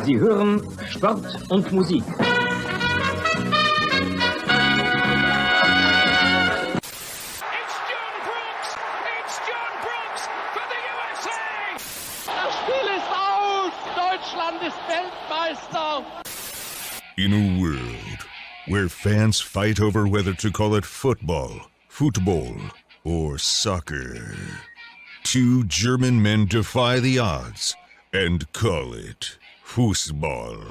Sie hören Sport und Musik. Das Spiel ist aus! Deutschland ist Weltmeister! In a world where fans fight over whether to call it football, or soccer, two German men defy the odds and call it Fußball.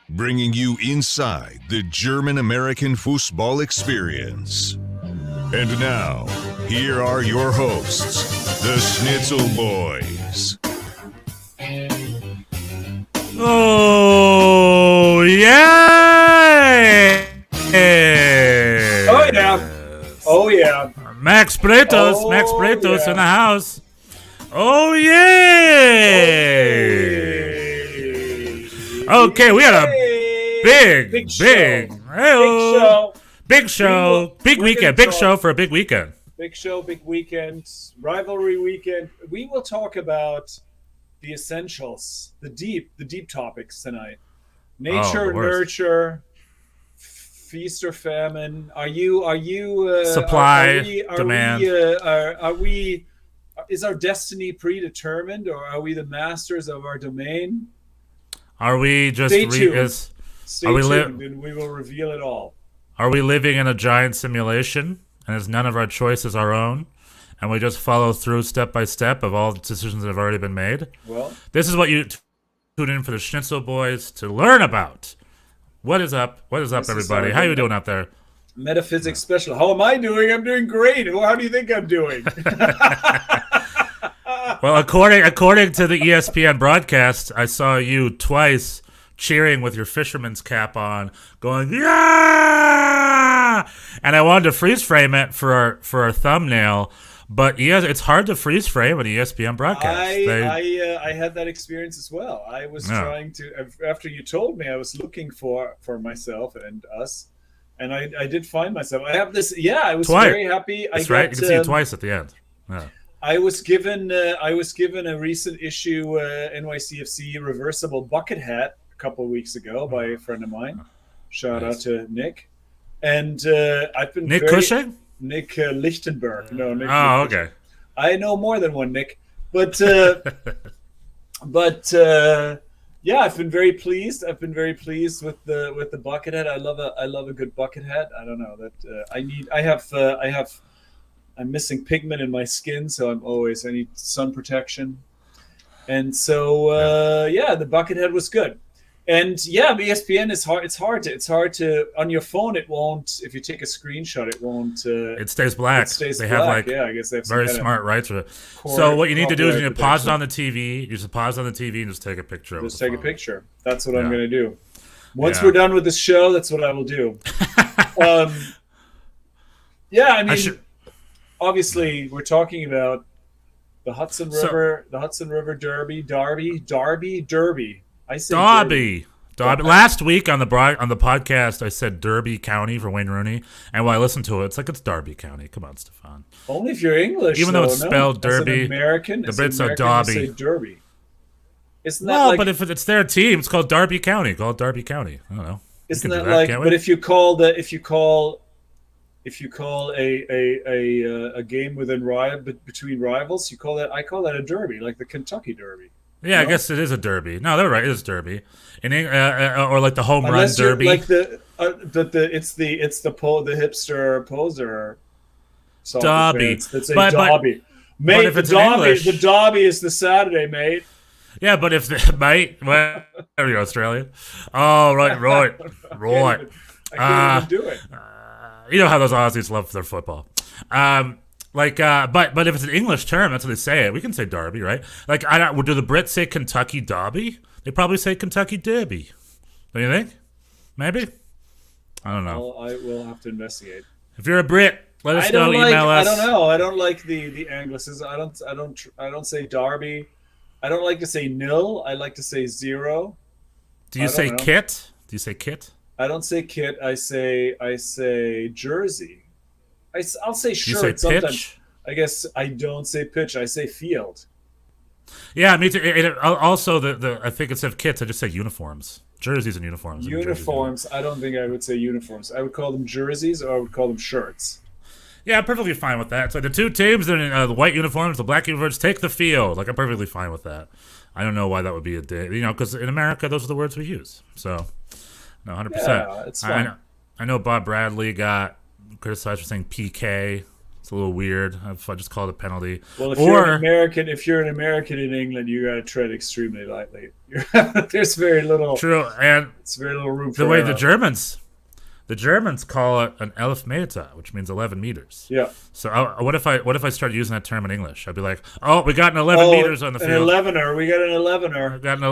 Bringing you inside the German-American football experience. And now, here are your hosts, the Schnitzel Boys. Oh, yeah! Oh, yeah. Oh, yeah. Max Bretos, Oh, Max Bretos yeah. in the house. Oh, yeah! Okay, we had a big show. hey-o. Big show, big we're weekend, gonna big talk- show for a big weekend. Big show, big weekend, rivalry weekend. We will talk about the essentials, the deep topics tonight. Nature, the worst. nurture, feast or famine. Are you Supply, are demand. is our destiny predetermined, or are we the masters of our domain? Are we just Stay tuned. Stay Are we tuned, and we will reveal it all. Are we living in a giant simulation, and is none of our choices our own, and we just follow through step by step of all the decisions that have already been made? Well, This is what you tune in for the Schnitzel Boys to learn about. What is up? What is up, This is everybody? our How you thing. doing out there? metaphysics special. How am I doing? I'm doing great. How do you think I'm doing? Well, according to the ESPN broadcast, I saw you twice cheering with your fisherman's cap on, going yeah! And I wanted to freeze frame it for our thumbnail, but it's hard to freeze frame an ESPN broadcast. I had that experience as well. I was Yeah. trying to, after you told me, I was looking for myself and us, and I did find myself. I have this. Yeah, I was Twice. very happy. That's right. You can see it twice at the end. Yeah. I was given a recent issue NYCFC reversible bucket hat a couple of weeks ago by a friend of mine. Shout Nice. out to Nick. And I've been Nick very, Cushing? Nick Lichtenberg. No, Nick. Oh, Nick Cushing. okay. I know more than one Nick, but yeah, I've been very pleased. I've been very pleased with the bucket hat. I love a good bucket hat. I don't know that I'm missing pigment in my skin, so I need sun protection. And so yeah, the bucket hat was good. And yeah, ESPN is hard. It's hard to on your phone. It won't. If you take a screenshot, it won't. It stays black. It stays they black. have like Yeah, I guess they have some very kind of smart rights for it. So what you need to do is you need to pause it protection. on the TV. You just pause on the TV and just take a picture of it. Just take a picture. That's what I'm Yeah. going to do. Once Yeah. we're done with this show, that's what I will do. Yeah, I mean, obviously, we're talking about the Hudson River, Derby. I say Derby. Last week on the podcast, I said Derby County for Wayne Rooney, and when I listened to it, it's like it's Derby County. Come on, Stefan. Only if you're English, Even though it's spelled As an Derby, American, the as an Brits are American, you Derby. say Derby. Isn't that Well, like? but if it's their team, it's called Derby County. Call it Derby County. I don't know. We Isn't can do that like? can't we? But if you call a game between rivals, I call that a derby, like the Kentucky Derby. yeah, I no? guess it is a derby. No, they're right. It is derby. Or like the home Unless run you're derby. like the hipster poser. soccer Derby. fans that say But derby. Mate, if the it's in derby, English- the derby is the Saturday, mate. Yeah, but if mate, well, there you go, Australia. Oh, right. I can't even do it. You know how those Aussies love their football. But if it's an English term, that's what they say it. We can say Derby, right? Like, do the Brits say Kentucky Derby? They probably say Kentucky Derby. Don't you think? Maybe. I don't know. Well, I will have to investigate. If you're a Brit, let us I know. don't like. Email us. I don't know. I don't like the Anglicism. I don't say derby. I don't like to say nil. I like to say zero. Do you I don't say know. kit? Do you say kit? I don't say kit. I say jersey. I'll say Do you shirt say sometimes. pitch? I guess I don't say pitch. I say field. Yeah, me too. Also, I think instead of kits, I just say uniforms. Jerseys and uniforms. Uniforms. I don't think I would say uniforms. I would call them jerseys, or I would call them shirts. Yeah, I'm perfectly fine with that. So the two teams in the white uniforms, the black uniforms, take the field. Like, I'm perfectly fine with that. I don't know why that would be a day. Because in America, those are the words we use. So, no, 100%. Yeah, it's fine. I know Bob Bradley got criticized for saying PK. It's a little weird. I just called it a penalty. Well, if you're an American in England, you got to tread extremely lightly. There's very little. True, and it's very little room for the way the Germans call it an Elfmeter, which means 11 meters. Yeah. So what if I started using that term in English? I'd be like, oh, we got an 11 meters on the field. An 11er. We got an 11er. We got an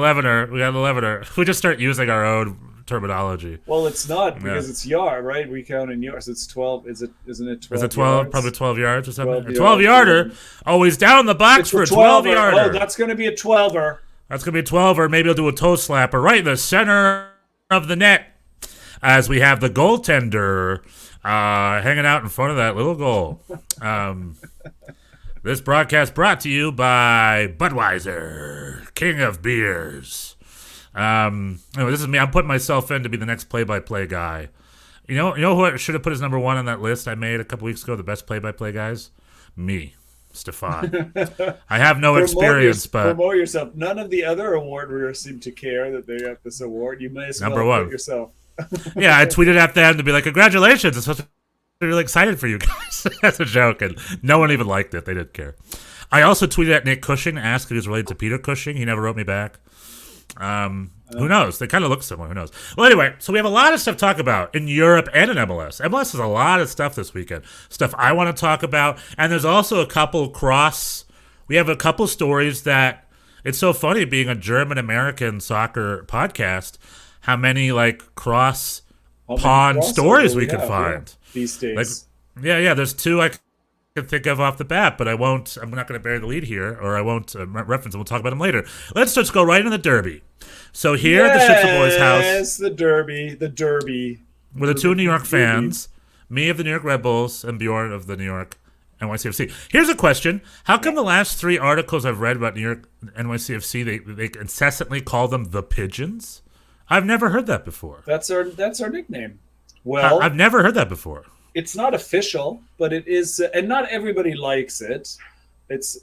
11er. We just start using our own terminology. Well, it's not because it's yard, right? We count in yards. It's 12. Isn't it 12? Is it 12? Yards? Probably 12 yards or something. 12 a 12-yarder. Always down the box for a 12-yarder. Oh, that's going to be a 12er. That's going to be a 12er. Maybe I'll do a toe slapper right in the center of the net as we have the goaltender hanging out in front of that little goal. This broadcast brought to you by Budweiser, king of beers. Anyway, this is me. I'm putting myself in to be the next play-by-play guy. You know who should have put as number one on that list I made a couple weeks ago, the best play-by-play guys? Me, Stefan. I have no experience, but promote yourself. None of the other award winners seem to care that they got this award. You may as well number one. Put yourself. Yeah, I tweeted at them to be like, congratulations. I'm supposed to be really excited for you guys. That's a joke, and no one even liked it. They didn't care. I also tweeted at Nick Cushing to ask if he was related to Peter Cushing. He never wrote me back. Who knows? They kind of look similar. Who knows? Well, anyway, so we have a lot of stuff to talk about in Europe and in MLS. MLS has a lot of stuff this weekend. Stuff I want to talk about. And there's also a couple we have a couple stories that it's so funny being a German-American soccer podcast, how many cross pond stories we could find these days. There's two I can think of off the bat, but I'm not going to bury the lead here, or I won't reference them. We'll talk about them later. Let's just go right into the derby. So here at the Schnitzel Boys house. Yes, the derby. With the two New York fans, me of the New York Red Bulls and Bjorn of the New York NYCFC. Here's a question. How come the last 3 articles I've read about New York NYCFC, they incessantly call them the Pigeons? I've never heard that before. That's our nickname. Well, I've never heard that before. It's not official, but it is, and not everybody likes it. It's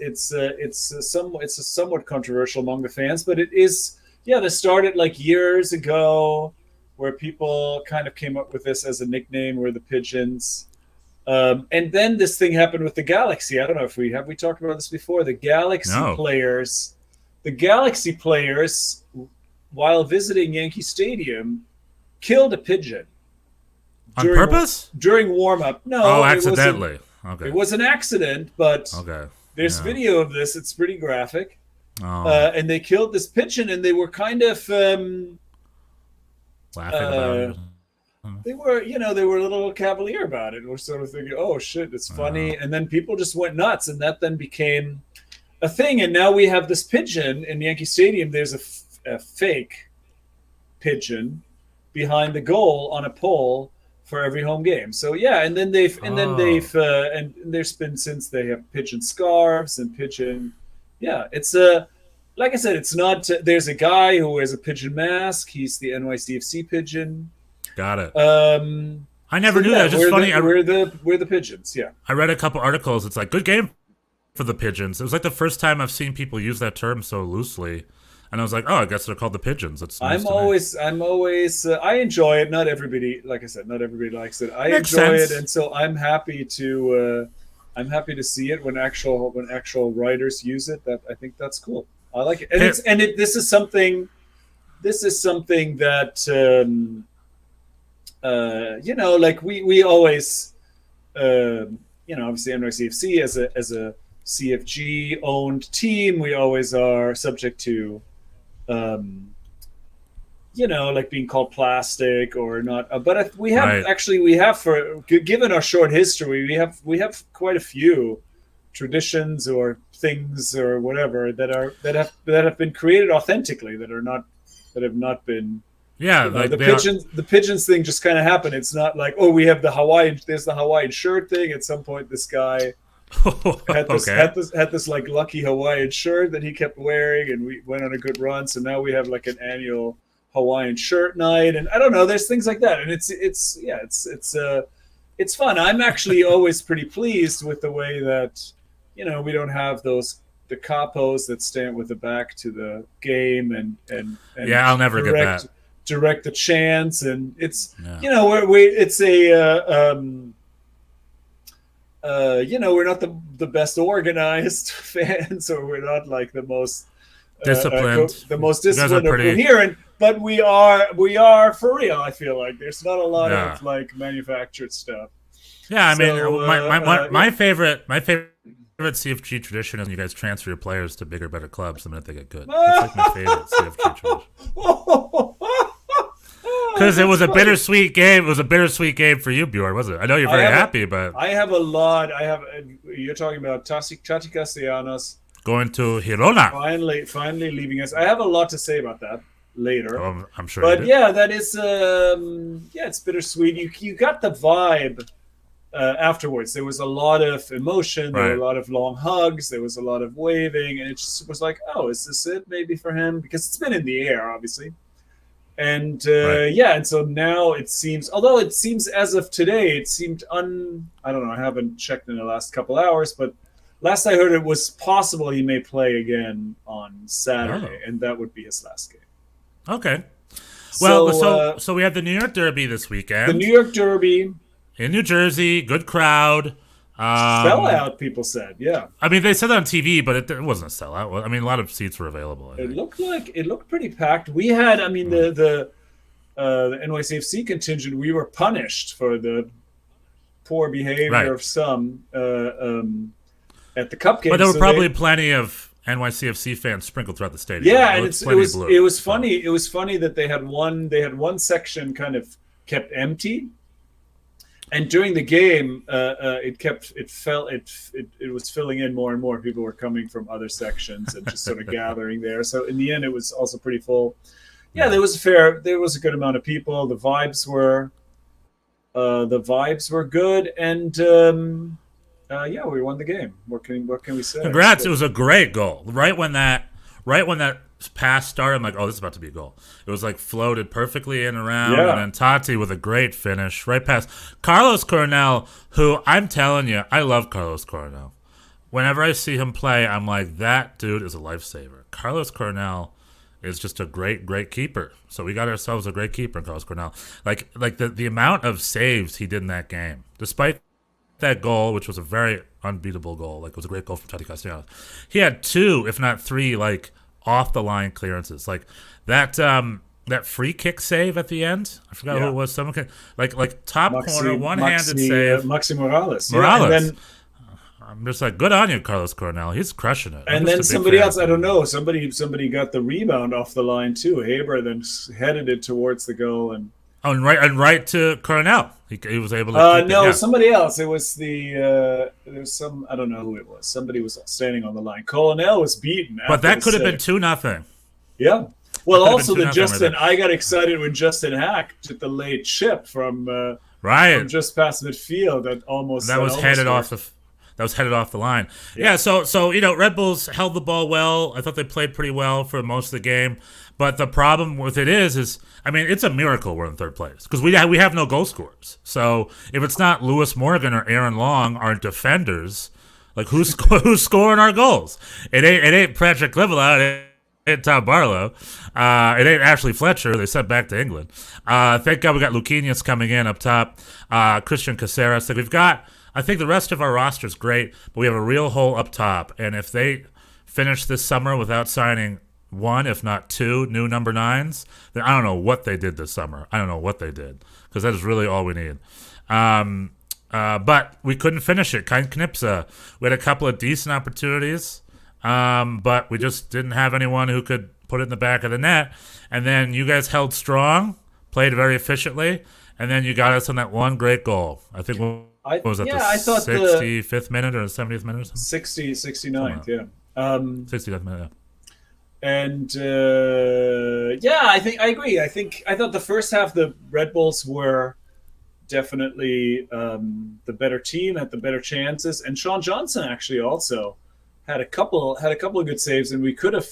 somewhat controversial among the fans, but it is. Yeah, they started years ago, where people kind of came up with this as a nickname. We're the Pigeons, and then this thing happened with the Galaxy. I don't know if we talked about this before. The Galaxy players, while visiting Yankee Stadium, killed a pigeon. On purpose? During warm-up. No. Oh, accidentally. It was an accident, but there's video of this. It's pretty graphic. Oh. And they killed this pigeon, and they were kind of laughing about it. They were a little cavalier about it. We're sort of thinking, oh shit, it's funny. And then people just went nuts, and that then became a thing. And now we have this pigeon in Yankee Stadium. There's a fake pigeon behind the goal on a pole for every home game. So yeah, and there's been since they have pigeon scarves and pigeon. Yeah, it's like I said, it's not. There's a guy who wears a pigeon mask. He's the NYCFC pigeon. Got it. I never knew that. It's just funny. We're the Pigeons. Yeah. I read a couple articles. It's good game for the Pigeons. It was the first time I've seen people use that term so loosely. And I was like, oh, I guess they're called the Pigeons. That's nice. I'm always. I enjoy it. Not everybody, like I said, not everybody likes it. I Makes enjoy sense. it, and so I'm happy to. I'm happy to see it when actual writers use it. That I think that's cool. I like it, and this is something. This is something that we always, obviously NYCFC as a CFG owned team, we always are subject to. Being called plastic or not, but we have given our short history, we have quite a few traditions or things or whatever that have been created authentically that have not been. Yeah, the pigeons thing just kind of happened. It's not like, oh, we have there's the Hawaiian shirt thing. At some point, this guy Okay. Had this like lucky Hawaiian shirt that he kept wearing, and we went on a good run. So now we have like an annual Hawaiian shirt night, and I don't know, there's things like that, and it's fun. I'm actually always pretty pleased with the way that, you know, we don't have the capos that stand with the back to the game and yeah, I'll never get that. Direct the chants, and it's you know it's a you know, we're not the best organized fans, or we're not like the most disciplined, or coherent, but we are for real. I feel like there's not a lot of like manufactured stuff. Yeah, I mean, my favorite CFG tradition is you guys transfer your players to bigger, better clubs the minute they get good. That's like my favorite CFG tradition. Because it was a bittersweet game. It was a bittersweet game for you, Bjorn, wasn't it? I know you're very happy, but I have a lot. You're talking about Tati Castellanos going to Girona. Finally leaving us. I have a lot to say about that later. Oh, I'm sure. But yeah, that is it's bittersweet. You got the vibe afterwards. There was a lot of emotion. There were a lot of long hugs. There was a lot of waving, and it just was like, oh, is this it? Maybe for him, because it's been in the air, obviously. And and so now it seems, although it seems as of today, it seemed I don't know, I haven't checked in the last couple hours, but last I heard it was possible he may play again on Saturday, and that would be his last game. Okay. Well, so we have the New York Derby this weekend. The New York Derby. In New Jersey, good crowd. Sellout, people said, yeah. I mean, they said that on TV, but it wasn't a sellout. I mean, a lot of seats were available. It looked pretty packed. We had, I mean, the NYCFC contingent, we were punished for the poor behavior of some at the Cup game. But there were probably plenty of NYCFC fans sprinkled throughout the stadium. Yeah, and it was funny. It was funny that they had one section kind of kept empty. And during the game, it was filling in more and more. People were coming from other sections and just sort of gathering there. So in the end, it was also pretty full. Yeah, there was a good amount of people. The vibes were good, and we won the game. What can we say? Congrats! It was a great goal. Right when that pass started, I'm like, oh, this is about to be a goal. It was like floated perfectly in and around, and then Tati with a great finish right past Carlos Coronel, who I'm telling you, I love Carlos Coronel. Whenever I see him play, I'm like, that dude is a lifesaver. Carlos Coronel is just a great keeper. So we got ourselves a great keeper in Carlos Coronel. Like the amount of saves he did in that game, despite that goal, which was a very unbeatable goal. Like, it was a great goal from Tati Castellanos. He had 2, if not 3, like off the line clearances. Like that free kick save at the end. I forgot who it was. Someone can, like top corner, one-handed save. Maxi Morales. Morales. Yeah, and then, I'm just like, good on you, Carlos Coronel. He's crushing it. And then somebody else, I don't know, somebody got the rebound off the line too. Haber then headed it towards the goal and right to Coronel. He was able to. No, somebody else. It was there was some, I don't know who it was. Somebody was standing on the line. Coronel was beaten. But that could have been 2-0. Yeah. Well, also the Justin. I got excited when Justin Hack did the late chip from just past midfield. That was headed off the line. Yeah. So Red Bulls held the ball well. I thought they played pretty well for most of the game. But the problem with it is I mean, it's a miracle we're in third place because we have no goal scorers. So if it's not Lewis Morgan or Aaron Long, our defenders, like who's scoring our goals? It ain't Patrick Livelout. It ain't Tom Barlow. It ain't Ashley Fletcher. They sent back to England. Thank God we got Luquinhas coming in up top. Christian Caceres. Like we've got. I think the rest of our roster's great, but we have a real hole up top. And if they finish this summer without signing 1, if not 2 new number 9s, then I don't know what they did this summer. I don't know what they did because that is really all we need. But we couldn't finish it. Kind Knipsa. We had a couple of decent opportunities, but we just didn't have anyone who could put it in the back of the net. And then you guys held strong, played very efficiently, and then you got us on that one great goal. I think what was that, the 65th minute or the 70th minute or something? 69th, yeah. 69th minute, yeah. And I think I agree. I thought the first half the Red Bulls were definitely the better team, had the better chances, and Sean Johnson actually also had a couple of good saves, and we could have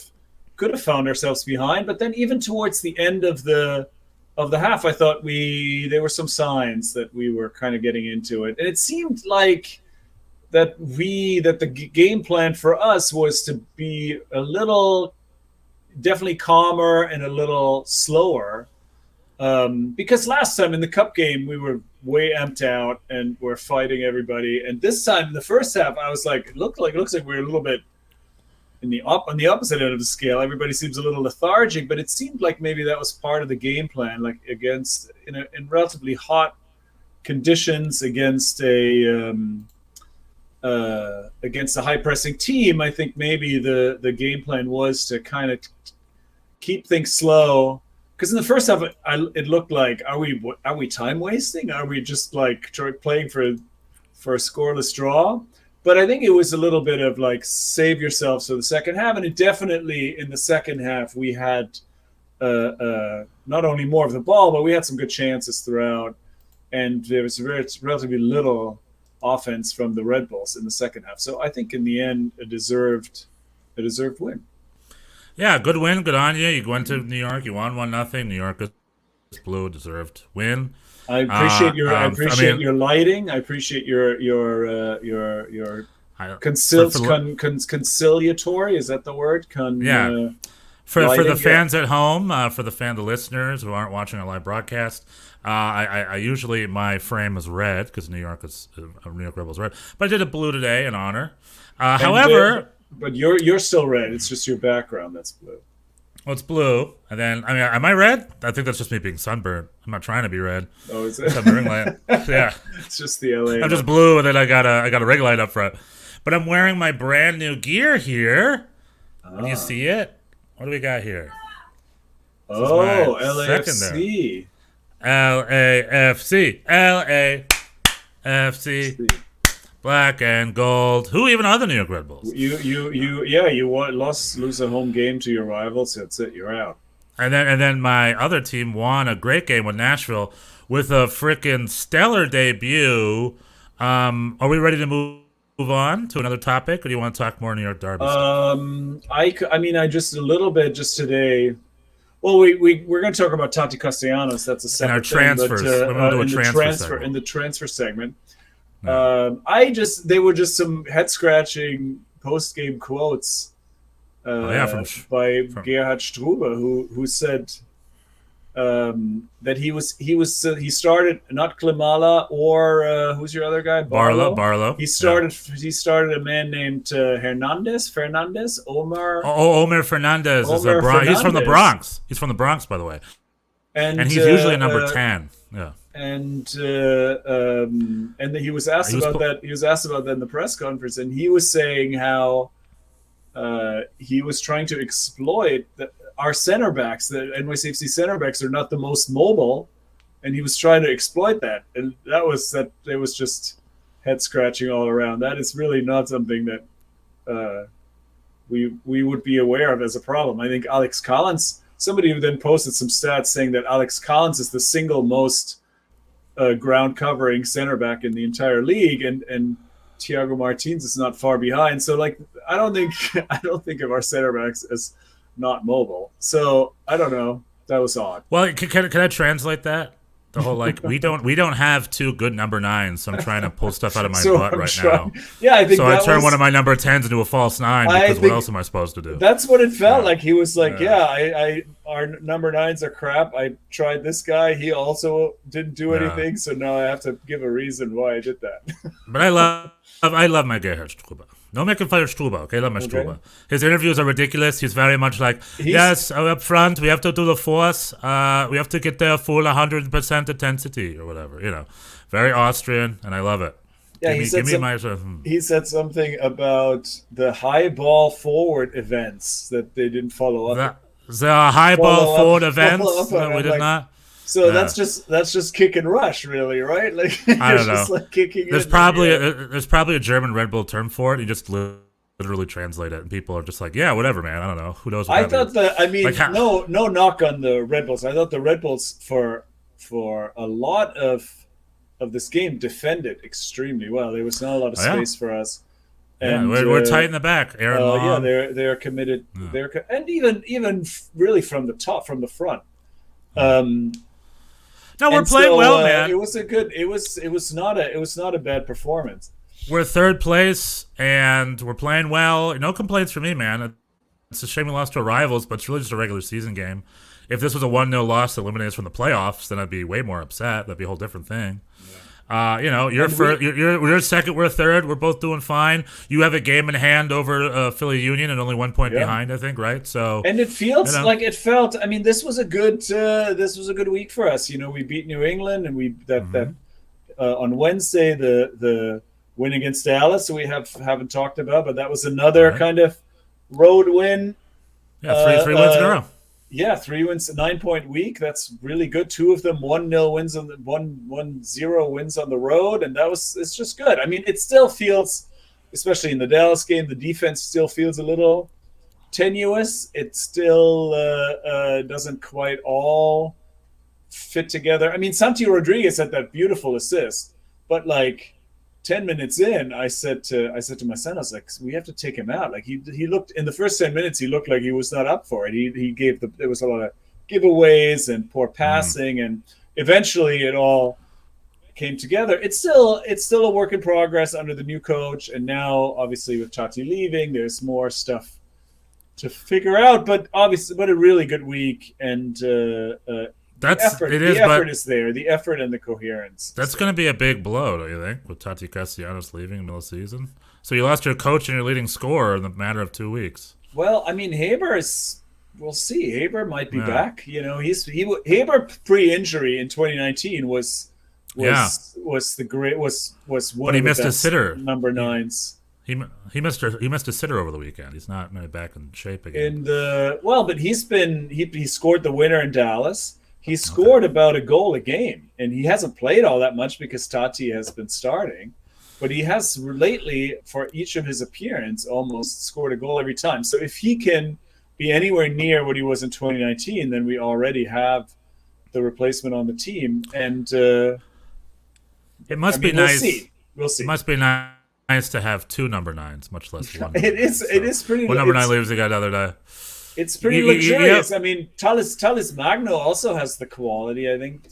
found ourselves behind. But then even towards the end of the half, I thought there were some signs that we were kind of getting into it, and it seemed like that the game plan for us was to be a little definitely calmer and a little slower. Because last time in the cup game we were way amped out and we're fighting everybody, and this time in the first half I was like, it looks like we're a little bit on the opposite end of the scale. Everybody seems a little lethargic, but it seemed like maybe that was part of the game plan, like against in relatively hot conditions against a high pressing team. I think maybe the game plan was to kind of keep things slow. Because in the first half, it looked like, are we time wasting? Are we just like playing for a scoreless draw? But I think it was a little bit of like save yourselves for the second half, and it definitely in the second half we had not only more of the ball, but we had some good chances throughout, and there was relatively little offense from the Red Bulls in the second half. So I think in the end, a deserved win. Yeah, good win. Good on you. You went to New York. You won 1-0. New York is blue. Deserved win. I appreciate your lighting. I appreciate your conciliatory. Is that the word? Yeah. For the fans at home, the listeners who aren't watching a live broadcast, I usually my frame is red because New York Rebel is red, but I did a blue today in honor. However. But you're still red. It's just your background that's blue. Well, it's blue, and then am I red? I think that's just me being sunburned. I'm not trying to be red. Oh, is it? Yeah, it's just the LA. I'm just blue, and then I got a red light up front. But I'm wearing my brand new gear here. Can you see it? What do we got here? LAFC. LAFC. Black and gold. Who even are the New York Red Bulls? You lose a home game to your rivals. That's it. You're out. And then my other team won a great game with Nashville with a freaking stellar debut. Are we ready to move on to another topic, or do you want to talk more New York Derby stuff? I just a little bit just today. Well, we're going to talk about Tati Castellanos. That's a separate transfers. In the transfer segment. They were just some head scratching post game quotes by Gerhard Struber, who said that he started not Klimala or who's your other guy? Barlow. He started a man named Fernandez, Omar. Omar Fernandez is he's from the Bronx. He's from the Bronx, by the way. And he's usually a number 10. Yeah. And he was asked about that. He was asked about that in the press conference, and he was saying how he was trying to exploit our center backs. The NYCFC center backs are not the most mobile, and he was trying to exploit that. And it was just head scratching all around. That is really not something that we would be aware of as a problem. I think Alex Collins. Somebody then posted some stats saying that Alex Collins is the single most ground covering center back in the entire league, and Thiago Martins is not far behind. So like I don't think of our center backs as not mobile. So I don't know. That was odd. Well, can I translate that? The whole we don't have two good number 9s, so I'm trying to pull stuff out of my butt now. Yeah, I think so. I turned one of my number 10s into a false 9 because what else am I supposed to do? That's what it felt like. He was like, our number 9s are crap. I tried this guy. He also didn't do anything, so now I have to give a reason why I did that. But I love my Gerhard Struber. No making fun of Struber, okay? I love my Struber. His interviews are ridiculous. He's very much like, yes, up front, we have to do the force. We have to get there full 100% intensity or whatever, Very Austrian, and I love it. Yeah, he said something about the high ball forward events that they didn't follow up. The high ball forward events that we did not. So that's just kick and rush, really, right? Like I don't know. Just like kicking. There's probably a German Red Bull term for it. You just literally translate it, and people are just like, "Yeah, whatever, man. I don't know. Who knows?" I thought no knock on the Red Bulls. I thought the Red Bulls for a lot of of this game defended extremely well. There was not a lot of Oh, yeah. space for us. Yeah, And we're tight in the back. Aaron Long. they're committed. And even really from the top, from the front. No, we're playing well, man. It was a good. It was not a bad performance. We're third place, and we're playing well. No complaints from me, man. It's a shame we lost to our rivals, but it's really just a regular season game. If this was a 1-0 loss that eliminates us from the playoffs, then I'd be way more upset. That'd be a whole different thing. Yeah. You're second, we're third. We're both doing fine. You have a game in hand over Philly Union and only 1 point behind, I think, right? So, and it feels like it felt. I mean, this was a good week for us. You know, we beat New England, and that on Wednesday the win against Dallas. We haven't talked about, but that was another kind of road win. Yeah, three wins in a row. Yeah, 3 wins, 9 point week. That's really good. 2 of them 1-0 wins on the 1-0 wins on the road, and it's just good. I mean, it still feels, especially in the Dallas game, the defense still feels a little tenuous. It still doesn't quite all fit together. I mean, Santi Rodriguez had that beautiful assist, but like 10 minutes in, I said to my son, I was like, we have to take him out. Like he looked in the first 10 minutes, he looked like he was not up for it. There was a lot of giveaways and poor passing, and eventually it all came together. It's still a work in progress under the new coach, and now obviously with Tati leaving, there's more stuff to figure out. But obviously, a really good week, and the effort is there. The effort and the coherence. That's going to be a big blow, don't you think, with Tati Castellanos leaving in the middle of the season? So you lost your coach and your leading scorer in the matter of 2 weeks. Well, I mean, we'll see. Haber might be back. You know, Haber pre-injury in 2019 was the great was one. But he of missed the a best sitter. Number 9s. He missed a sitter over the weekend. He's not back in shape again. But he scored the winner in Dallas. He scored about a goal a game, and he hasn't played all that much because Tati has been starting. But he has lately, for each of his appearances, almost scored a goal every time. So if he can be anywhere near what he was in 2019, then we already have the replacement on the team. And it must be nice. We'll see. It must be nice to have 2 number 9s, much less one. It is pretty. One number 9 leaves the guy the other day. It's pretty luxurious. I mean, Talis Magno also has the quality, I think.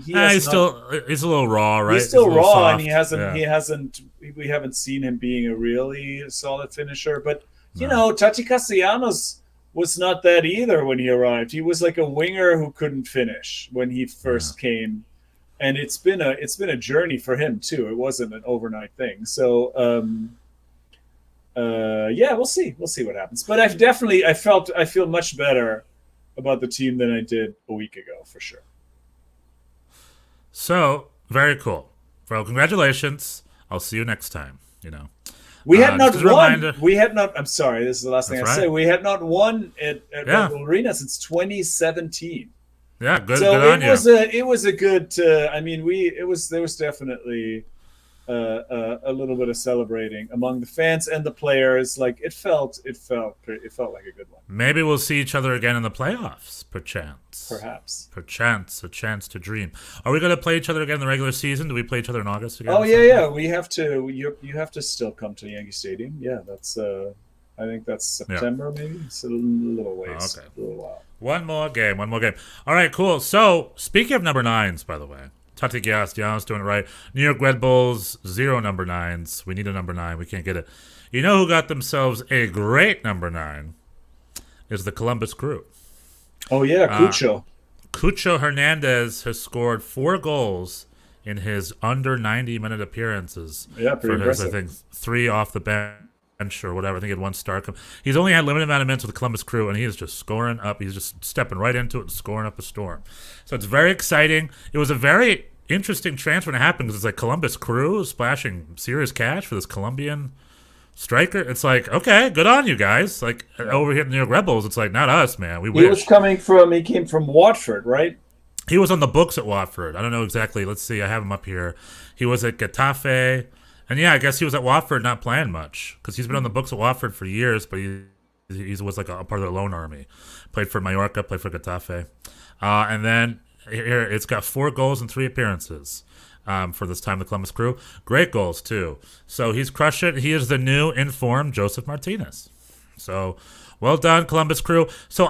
He's a little raw, right? He's still raw, soft. And we haven't seen him being a really solid finisher. But you know, Tati Castellanos was not that either when he arrived. He was like a winger who couldn't finish when he first came, and it's been a journey for him too. It wasn't an overnight thing. So. We'll see. We'll see what happens. But I feel much better about the team than I did a week ago, for sure. So, very cool. Well, congratulations. I'll see you next time, you know. We had not won. I'm sorry, this is the last thing I say. We had not won at Red Bull Arena since 2017. Yeah, good. So good on you. It was a good. There was definitely a little bit of celebrating among the fans and the players. Like it felt like a good one. Maybe we'll see each other again in the playoffs, perchance. Perchance, a chance to dream. Are we going to play each other again in the regular season? Do we play each other in August again? Oh yeah. We have to. You have to still come to Yankee Stadium. Yeah, that's. I think that's September, maybe. It's a little ways. Okay. A little while. One more game. All right, cool. So, speaking of number 9s, by the way, Tati Castellanos doing it right. New York Red Bulls, 0 number 9s. We need a number 9. We can't get it. You know who got themselves a great number 9? Is the Columbus Crew. Oh, yeah, Cucho. Cucho Hernandez has scored 4 goals in his under 90-minute appearances. Yeah, pretty impressive. I think 3 off the bench or whatever. I think he had 1 start. He's only had limited amount of minutes with the Columbus Crew, and he is just scoring up. He's just stepping right into it and scoring up a storm. So it's very exciting. It was a very interesting transfer to happen because it's like Columbus Crew splashing serious cash for this Colombian striker. It's like, okay, good on you guys. Like over here at the New York Red Bulls, it's like, not us, man. We wish. He came from Watford, right? He was on the books at Watford. I don't know exactly. Let's see. I have him up here. He was at Getafe. And yeah, I guess he was at Watford not playing much because he's been on the books at Watford for years, but he was like a part of their loan army. Played for Mallorca, played for Getafe. And then here it's got 4 goals in 3 appearances. for this time, the Columbus Crew. Great goals, too. So he's crushed it. He is the new informed Joseph Martinez. So well done, Columbus Crew. So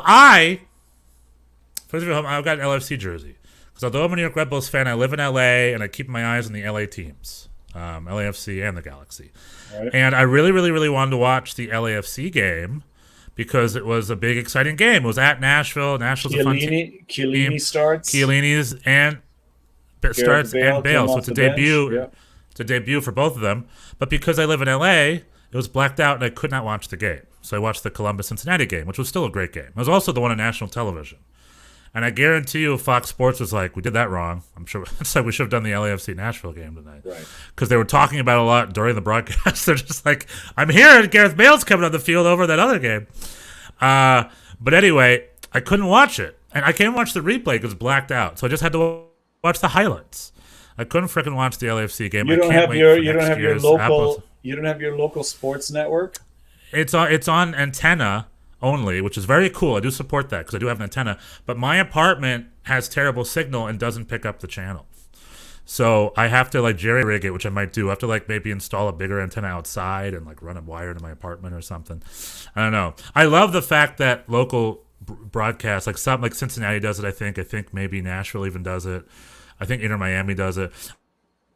first of all, I've got an LFC jersey. Because although I'm a New York Red Bulls fan, I live in LA and I keep my eyes on the LA teams, LAFC and the Galaxy. Right. And I really, really, really wanted to watch the LAFC game because it was a big, exciting game. It was at Nashville. Nashville's a fun team. Chiellini starts. Chiellini's and starts and Bale. So it's a debut. Yeah. It's a debut for both of them. But because I live in LA, it was blacked out and I could not watch the game. So I watched the Columbus-Cincinnati game, which was still a great game. It was also the one on national television. And I guarantee you Fox Sports was like, we did that wrong. I'm sure it's like we should have done the LAFC Nashville game tonight. Right. Because they were talking about it a lot during the broadcast. They're just like, I'm here and Gareth Bale's coming on the field over that other game. But anyway, I couldn't watch it. And I can't watch the replay because it's blacked out. So I just had to watch the highlights. I couldn't freaking watch the LAFC game. You don't have your local sports network? It's on antenna only, which is very cool. I do support that because I do have an antenna. But my apartment has terrible signal and doesn't pick up the channel. So I have to like jerry rig it, which I might do. I have to like maybe install a bigger antenna outside and like run a wire into my apartment or something. I don't know. I love the fact that local broadcasts, like Cincinnati does it, I think maybe Nashville even does it. I think Inter Miami does it.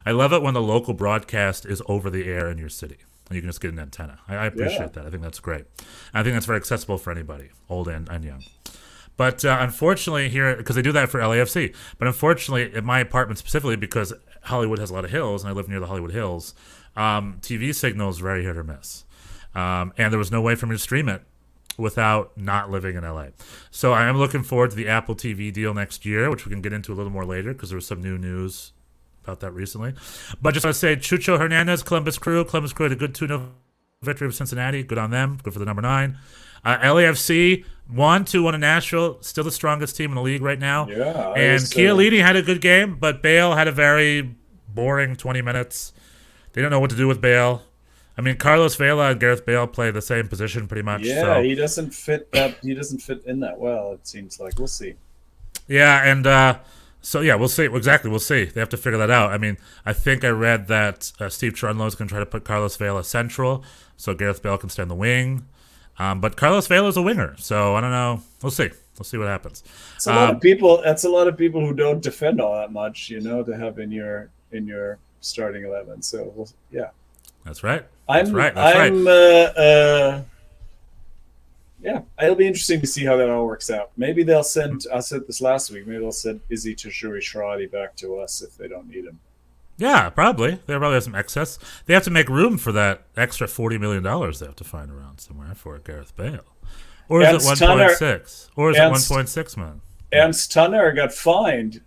I love it when the local broadcast is over the air in your city. And you can just get an antenna. I appreciate that. I think that's great. And I think that's very accessible for anybody, old and young. But unfortunately here, because they do that for LAFC, but unfortunately in my apartment specifically, because Hollywood has a lot of hills, and I live near the Hollywood Hills, TV signal is very hit or miss. And there was no way for me to stream it without not living in LA. So I am looking forward to the Apple TV deal next year, which we can get into a little more later because there was some new news about that recently. But just want to say, Chucho Hernandez, Columbus Crew had a good 2-0 victory of Cincinnati. Good on them. Good for the number 9. LAFC won 2-1 in Nashville. Still the strongest team in the league right now. Yeah. And Chiellini had a good game, but Bale had a very boring 20 minutes. They don't know what to do with Bale. I mean, Carlos Vela and Gareth Bale play the same position pretty much. Yeah, so. he doesn't fit in that well, it seems like. We'll see. Yeah, and so, yeah, we'll see. Exactly, we'll see. They have to figure that out. I mean, I think I read that Steve Trundlo is going to try to put Carlos Vela central so Gareth Bale can stay on the wing. But Carlos Vela is a winger, so I don't know. We'll see. We'll see what happens. It's a lot of people. That's a lot of people who don't defend all that much, to have in your starting 11. So, yeah. That's right. It'll be interesting to see how that all works out. Maybe they'll send, I said this last week, maybe they'll send Izzy Tashuri-Shradi back to us if they don't need him. Yeah, probably. They probably have some excess. They have to make room for that extra $40 million they have to find around somewhere for Gareth Bale. Or is it 1.6? Or is it 1.6 million? Ernst Tanner got fined.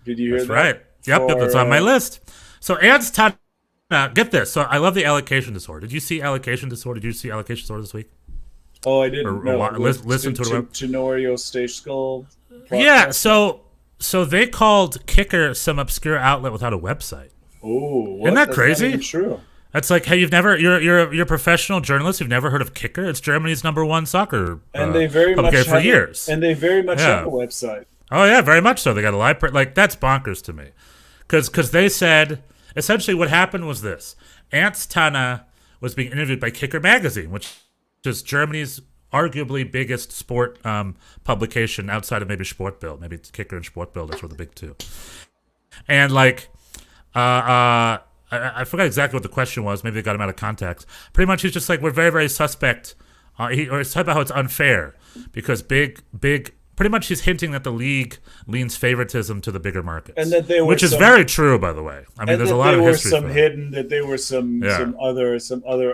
Did you hear that? That's right. Yep, that's on my list. So Ernst Tanner, get this. So I love the allocation disorder. Did you see allocation disorder? Did you see allocation disorder this week? Oh, I didn't know. Listen to it. To Norio Stage Skull. Yeah, so they called Kicker some obscure outlet without a website. Oh, isn't that crazy? That's true. That's like, hey, you're a professional journalist. You've never heard of Kicker? It's Germany's #1 soccer and they very much have for years. And they very much have a website. Oh yeah, very much so. They got a live print. Like that's bonkers to me, because they said essentially what happened was this: Ernst Tanner was being interviewed by Kicker magazine, which is Germany's arguably biggest sport publication outside of maybe Sportbild. Maybe it's Kicker and Sportbild are sort of the big two. And like, I forgot exactly what the question was. Maybe they got him out of context. Pretty much, he's just like, we're very, very suspect. He's talking about how it's unfair because big. Pretty much, he's hinting that the league leans favoritism to the bigger markets, and that which is very true, by the way. I mean, there's a lot of history. There were some other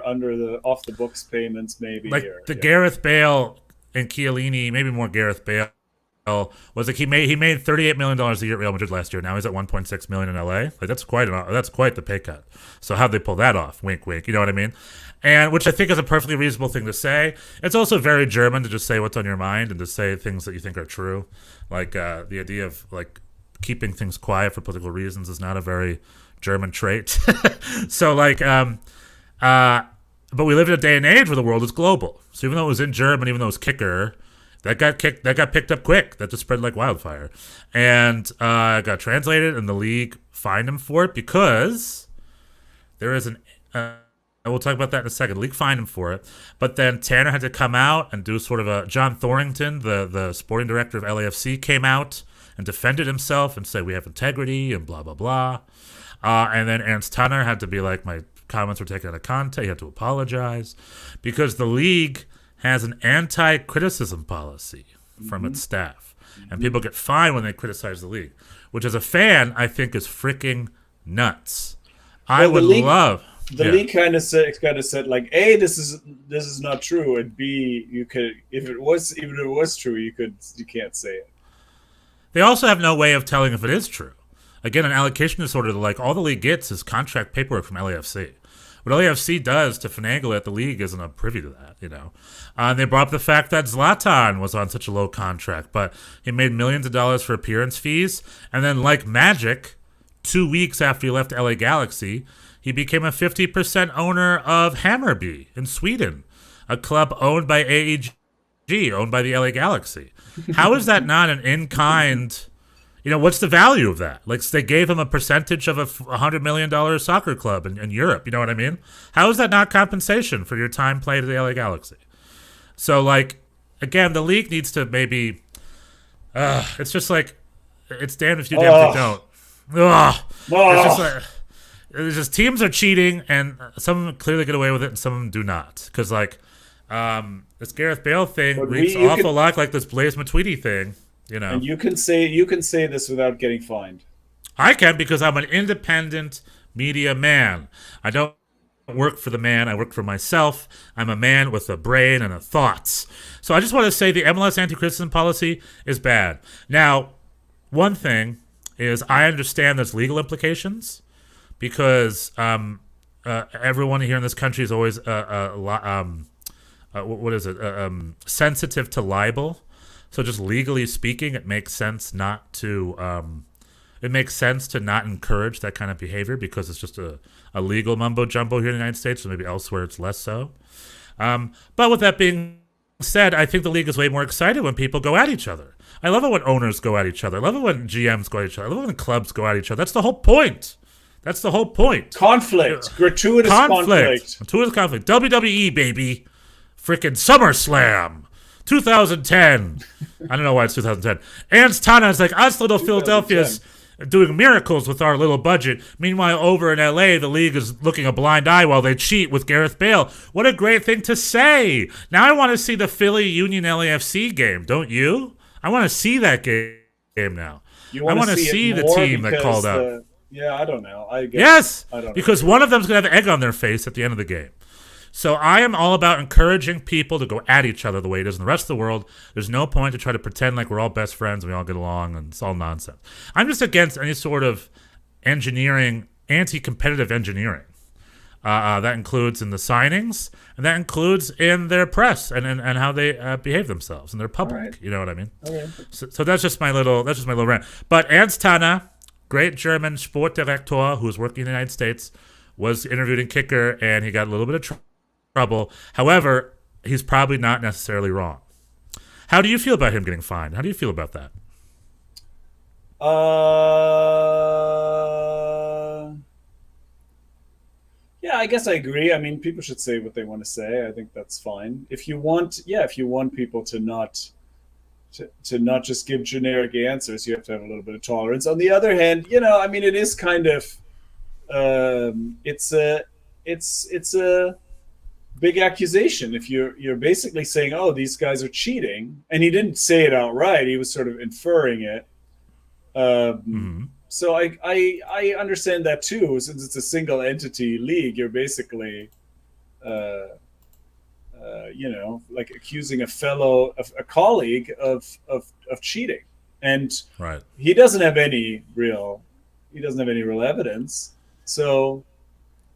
under the off the books payments, maybe. Like Gareth Bale and Chiellini, maybe more Gareth Bale. Was like he made $38 million a year at Real Madrid last year. Now he's at $1.6 million in LA. Like that's quite the pay cut. So how'd they pull that off? Wink, wink. You know what I mean? And which I think is a perfectly reasonable thing to say. It's also very German to just say what's on your mind and to say things that you think are true. Like the idea of like keeping things quiet for political reasons is not a very German trait. So like, but we live in a day and age where the world is global. So even though it was in German, even though it was Kicker, That got picked up quick. That just spread like wildfire, and got translated, and the league fined him for it because there is an. We'll talk about that in a second. The league fined him for it, but then Tanner had to come out and do sort of a John Thorrington, the sporting director of LAFC, came out and defended himself and said we have integrity and blah blah blah, and then Ernst Tanner had to be like, my comments were taken out of context. He had to apologize because the league has an anti-criticism policy from its staff. And people get fined when they criticize the league, which as a fan, I think is freaking nuts. I would love... The league kind of said like, A, this is not true, and B, you could, even if it was true, you can't say it. They also have no way of telling if it is true. Again, an allocation disorder, like all the league gets is contract paperwork from LAFC. What LAFC does to finagle it, the league isn't privy to that, you know. And they brought up the fact that Zlatan was on such a low contract, but he made millions of dollars for appearance fees. And then, like magic, 2 weeks after he left LA Galaxy, he became a 50% owner of Hammarby in Sweden, a club owned by AEG, owned by the LA Galaxy. How is that not an in-kind... You know, what's the value of that? Like, they gave him a percentage of a $100 million soccer club in Europe. You know what I mean? How is that not compensation for your time played at the LA Galaxy? So, like, again, the league needs to maybe... it's just like, it's damned if you damn if you don't. It's just like... It's just teams are cheating, and some of them clearly get away with it, and some of them do not. Because, like, this Gareth Bale thing reeks an awful lot like this Blaise Matuidi thing. You know. And you can say this without getting fined. I can, because I'm an independent media man. I don't work for the man. I work for myself. I'm a man with a brain and a thoughts. So I just want to say the MLS anti-criticism policy is bad. Now, one thing is I understand there's legal implications because everyone here in this country is always sensitive to libel. So just legally speaking, it makes sense not to not encourage that kind of behavior because it's just a legal mumbo jumbo here in the United States, so maybe elsewhere it's less so. But with that being said, I think the league is way more excited when people go at each other. I love it when owners go at each other. I love it when GMs go at each other. I love it when clubs go at each other. That's the whole point. Conflict. Gratuitous conflict. Gratuitous conflict. WWE, baby. Frickin' SummerSlam. 2010. I don't know why it's 2010. Ernst Tanner is like, us little Philadelphia's doing miracles with our little budget. Meanwhile, over in LA, the league is looking a blind eye while they cheat with Gareth Bale. What a great thing to say. Now I want to see the Philly Union LAFC game, don't you? I want to see that game now. I want to see the team that called out. Yeah, I don't know. Yes, because one of them's going to have egg on their face at the end of the game. So I am all about encouraging people to go at each other the way it is in the rest of the world. There's no point to try to pretend like we're all best friends and we all get along and it's all nonsense. I'm just against any sort of engineering, anti-competitive engineering. That includes in the signings and that includes in their press and how they behave themselves in their public. Right. You know what I mean? Okay. So that's just my little rant. But Ernst Tanner, great German Sportdirektor who was working in the United States, was interviewed in Kicker and he got a little bit of trouble. However, he's probably not necessarily wrong. How do you feel about him getting fined? How do you feel about that? Yeah, I guess I agree. I mean, people should say what they want to say. I think that's fine. If you want people to not just give generic answers, you have to have a little bit of tolerance. On the other hand, I mean, it is kind of it's a big accusation if you're basically saying, oh, these guys are cheating, and he didn't say it outright, he was sort of inferring it. So I understand that too. Since it's a single entity league, you're basically like accusing a colleague of cheating, and right. He doesn't have any real evidence. So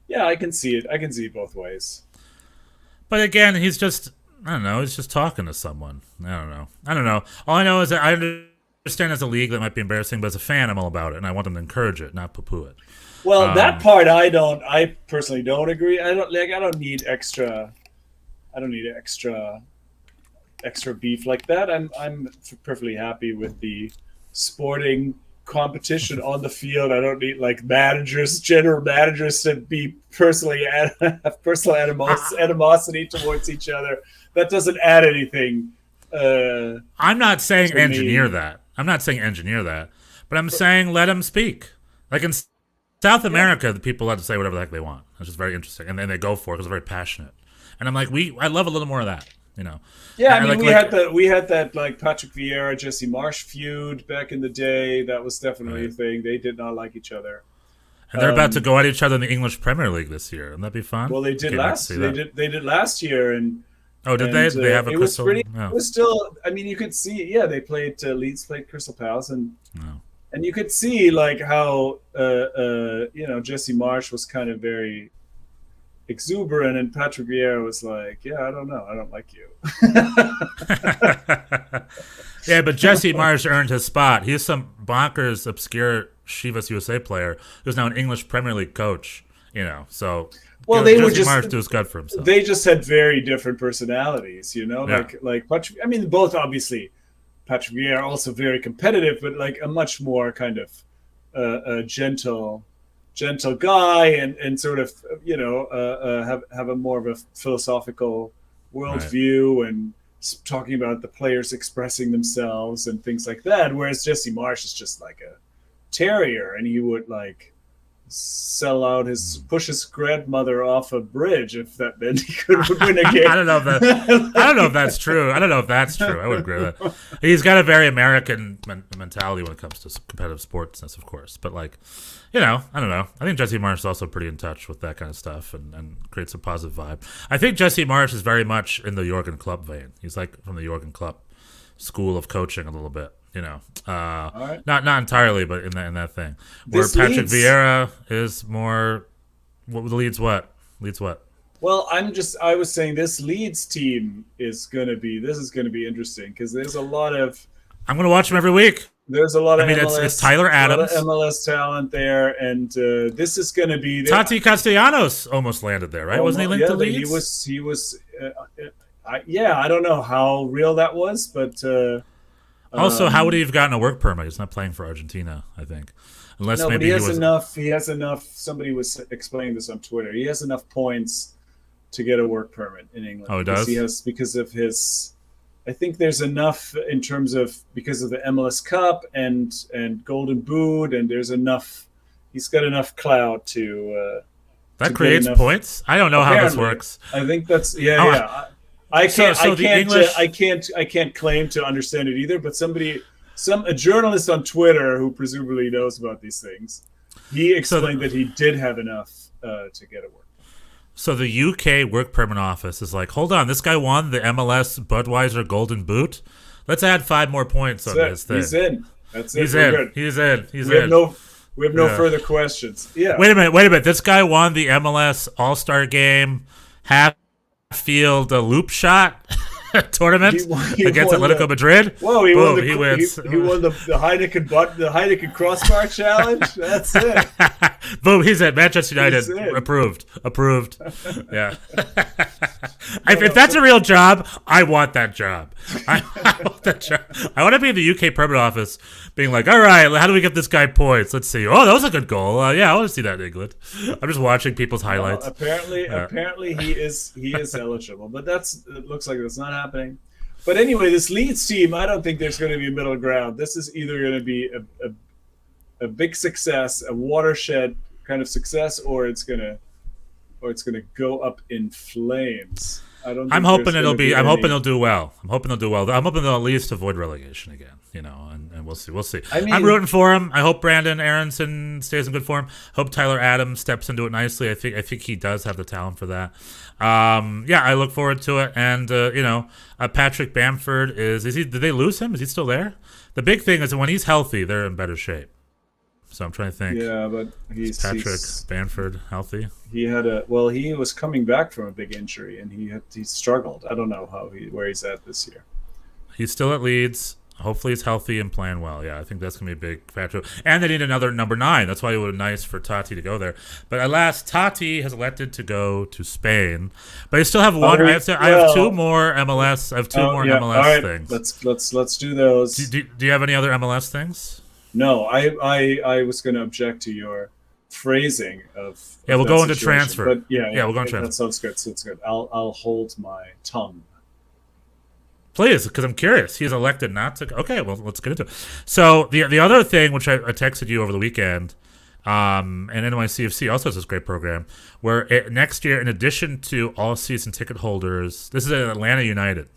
yeah, I can see it. I can see it both ways. But again, he's just talking to someone. I don't know. All I know is that I understand as a league that might be embarrassing, but as a fan, I'm all about it, and I want them to encourage it, not poo-poo it. Well, that part I personally don't agree. I don't need extra extra beef like that. I'm perfectly happy with the sporting competition on the field. I don't need like general managers to be have personal animosity towards each other. That doesn't add anything. I'm not saying engineer me. that. I'm not saying engineer that, but I'm saying let them speak. Like in South America, the people let to say whatever the heck they want. It's just very interesting, and then they go for it because they're very passionate. And I'm like, I love a little more of that, you know. Yeah, And I mean, we had that like Patrick Vieira, Jesse Marsh feud back in the day. That was definitely a thing. They did not like each other. And they're about to go at each other in the English Premier League this year. Wouldn't that be fun? Well, they did They did last year, and did they? They have a it crystal. was pretty. No. It was still. I mean, you could see. Yeah, they played Leeds played Crystal Palace, and you could see like how Jesse Marsh was kind of very exuberant, and Patrick Vieira was like, "Yeah, I don't know, I don't like you." Yeah, but Jesse Marsh earned his spot. He's some bonkers, obscure Chivas USA player who's now an English Premier League coach. You know, so Jesse Marsh does good for himself. They just had very different personalities. You know, Yeah. like Patrick. I mean, both obviously. Patrick Vieira also very competitive, but like a much more kind of a gentle guy, and sort of have a more of a philosophical worldview and talking about the players expressing themselves and things like that. Whereas Jesse Marsh is just like a terrier, and he would like push his grandmother off a bridge if that meant he could win a game. I don't know if that's true. I would agree with that. He's got a very American mentality when it comes to competitive sportsness, of course. But like, I don't know. I think Jesse Marsh is also pretty in touch with that kind of stuff and creates a positive vibe. I think Jesse Marsh is very much in the Jurgen Klopp vein. He's like from the Jurgen Klopp school of coaching a little bit. Right. Not entirely, but in that thing where Patrick Vieira is more. Leeds what? Well, I was saying this Leeds team is going to be interesting because there's a lot of. I'm going to watch them every week. There's a lot of MLS, it's Tyler Adams, a lot of MLS talent there, and this is going to be. Tati Castellanos almost landed there, right? Wasn't he linked to Leeds? He was. I don't know how real that was, but. Also, how would he have gotten a work permit? He's not playing for Argentina, I think. Unless no, maybe but he has enough. Somebody was explaining this on Twitter. He has enough points to get a work permit in England. Oh, he does? Because of his. I think there's enough in terms of because of the MLS Cup and Golden Boot, and there's enough. He's got enough clout to. That creates points. I don't know how this works. I think that's yeah. I can't claim to understand it either, but a journalist on Twitter who presumably knows about these things, he explained that he did have enough to get a work. So the UK work permit office is like, hold on, this guy won the MLS Budweiser Golden Boot. Let's add 5 more points on this thing. He's in. That's it. He's in. We have no further questions. Yeah. Wait a minute. This guy won the MLS All-Star Game half-field loop shot tournament against Atletico Madrid. Whoa, he won the Heineken crossbar challenge. That's it. Boom, he's at Manchester United. Approved. Yeah. If that's a real job, I want that job. I want that job. I want to be in the UK permit office being like, all right, how do we get this guy points? Let's see. Oh, that was a good goal. Yeah, I want to see that in England. I'm just watching people's highlights. Apparently he is eligible, but it looks like that's not happening. But anyway, this Leeds team, I don't think there's going to be a middle ground. This is either going to be a big success, a watershed kind of success, or it's gonna go up in flames. I'm hoping they'll do well. I'm hoping they'll at least avoid relegation again. And we'll see. I'm rooting for him. I hope Brandon Aronson stays in good form. Hope Tyler Adams steps into it nicely. I think he does have the talent for that. I look forward to it. And Patrick Bamford did they lose him? Is he still there? The big thing is that when he's healthy, they're in better shape. So I'm trying to think. Yeah, but he's Bamford healthy. He was coming back from a big injury and he struggled. I don't know where he's at this year. He's still at Leeds. Hopefully he's healthy and playing well. Yeah, I think that's going to be a big factor. And they need another number 9. That's why it would be nice for Tati to go there. But at last, Tati has elected to go to Spain. But I still have one. I have two more MLS. I have two more MLS all right. things. Let's do those. Do you have any other MLS things? No, I was going to object to your phrasing of we'll go into transfer. But we'll go into transfer. That sounds good. So it's good. I'll hold my tongue. Please, because I'm curious. He's elected not to. Okay, well, let's get into it. So the other thing, which I texted you over the weekend, and NYCFC also has this great program, where next year, in addition to all season ticket holders, this is at Atlanta United.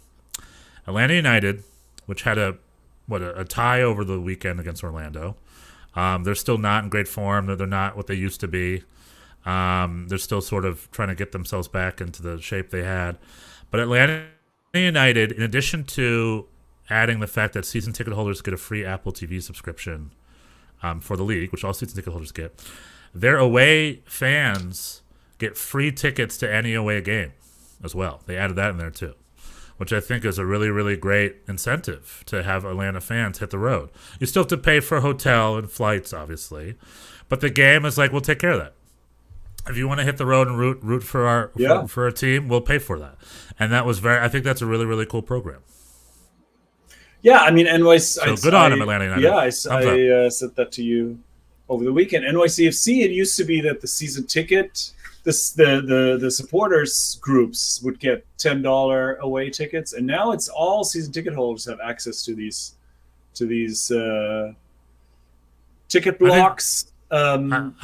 Atlanta United, which had a tie over the weekend against Orlando. They're still not in great form. They're not what they used to be. They're still sort of trying to get themselves back into the shape they had. But Atlanta United, in addition to adding the fact that season ticket holders get a free Apple TV subscription for the league, which all season ticket holders get, their away fans get free tickets to any away game as well. They added that in there too, which I think is a really, really great incentive to have Atlanta fans hit the road. You still have to pay for a hotel and flights, obviously, but the game is like, we'll take care of that. If you want to hit the road and root for our team, we'll pay for that. And that was I think that's a really, really cool program. Yeah, I mean, NYC. So good on him, Atlanta United. Yeah, I said that to you over the weekend. NYCFC, it used to be that the season ticket, the supporters groups would get $10 away tickets, and now it's all season ticket holders have access to these ticket blocks. I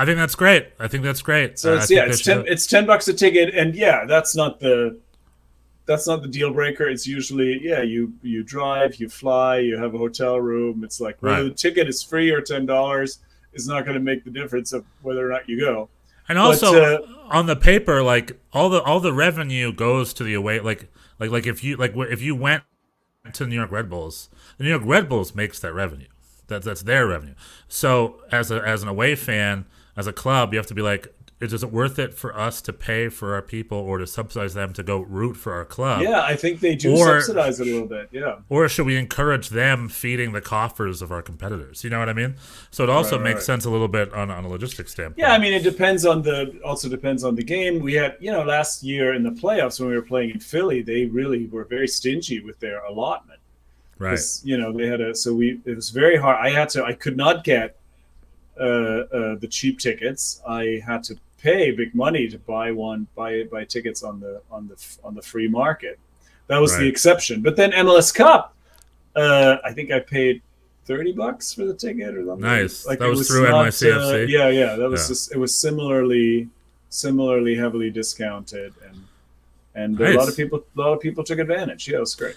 think that's great. So it's $10 a ticket, and that's not the deal breaker. It's usually you drive, you fly, you have a hotel room. It's like whether the ticket is free or $10 is not going to make the difference of whether or not you go. And also on the paper, like all the revenue goes to the away. Like if you went to the New York Red Bulls, the New York Red Bulls makes that revenue. That's their revenue. So as an away fan, as a club, you have to be like, is it worth it for us to pay for our people or to subsidize them to go root for our club? Yeah, I think they do subsidize it a little bit. Yeah. Or should we encourage them feeding the coffers of our competitors? You know what I mean? So it also makes sense a little bit on a logistics standpoint. Yeah, I mean, it depends on the game. We had, last year in the playoffs when we were playing in Philly, they really were very stingy with their allotment. Right. They had it was very hard. I could not get the cheap tickets. I had to pay big money to buy tickets on the free market. That was the exception. But then MLS Cup, I think I paid $30 for the ticket or something. Nice. Like, that was through NYCFC. That was just, it was similarly heavily discounted, and nice. a lot of people took advantage. Yeah, it was great.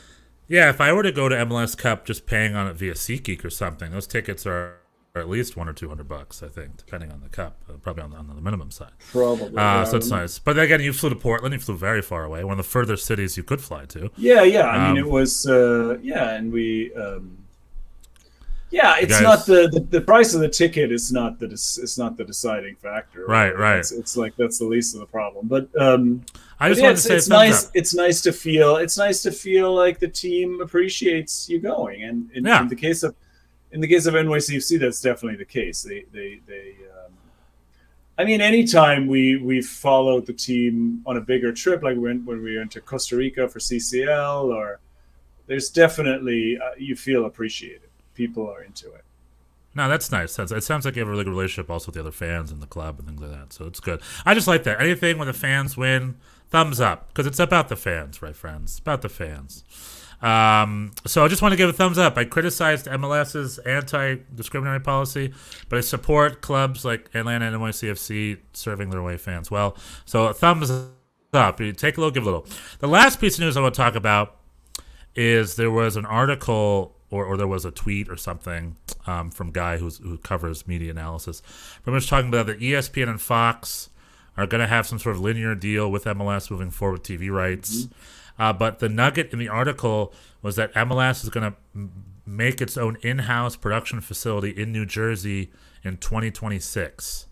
Yeah, if I were to go to MLS Cup just paying on it via SeatGeek or something, those tickets are at least $100 or $200, I think, depending on the cup, probably on the minimum side. Probably. So that's nice. But again, you flew to Portland. You flew very far away, one of the furthest cities you could fly to. Yeah. I mean, it was. And we. It's not the price of the ticket is not the deciding factor. Right. It's like that's the least of the problem. But I just wanted to say it's nice. It's nice to feel like the team appreciates you going. And in the case of NYCFC, that's definitely the case. I mean, anytime we followed the team on a bigger trip, like when we went to Costa Rica for CCL, or there's definitely you feel appreciated. People are into it. No, that's nice. It sounds like you have a really good relationship also with the other fans and the club and things like that. So it's good. I just like that. Anything when the fans win, thumbs up, because it's about the fans, right, friends? It's about the fans. So I just want to give a thumbs up. I criticized MLS's anti-discriminatory policy, but I support clubs like Atlanta and NYCFC serving their away fans well. So a thumbs up. You take a little, give a little. The last piece of news I want to talk about is there was an article or there was a tweet or something from a guy who covers media analysis. Pretty much talking about that ESPN and Fox are going to have some sort of linear deal with MLS moving forward with TV rights. Mm-hmm. But the nugget in the article was that MLS is going to make its own in-house production facility in New Jersey in 2026.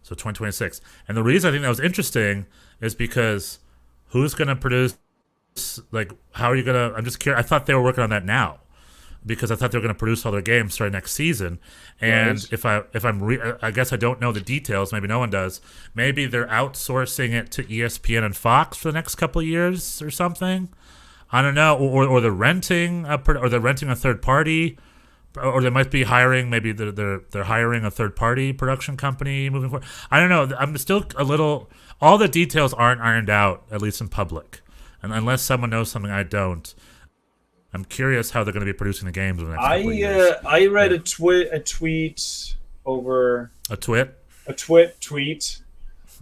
So 2026. And the reason I think that was interesting is because who's going to produce, like, how are you going to, I'm just curious. I thought they were working on that now. because I thought they were going to produce all their games starting next season. And I guess I don't know the details. Maybe no one does. Maybe they're outsourcing it to ESPN and Fox for the next couple of years or something. I don't know, or they're renting a third party, or they might be hiring. Maybe they're hiring a third party production company moving forward. I don't know. I'm still a little. All the details aren't ironed out, at least in public, and unless someone knows something I don't. I'm curious how they're going to be producing the games in the next couple of years. I read a tweet over a tweet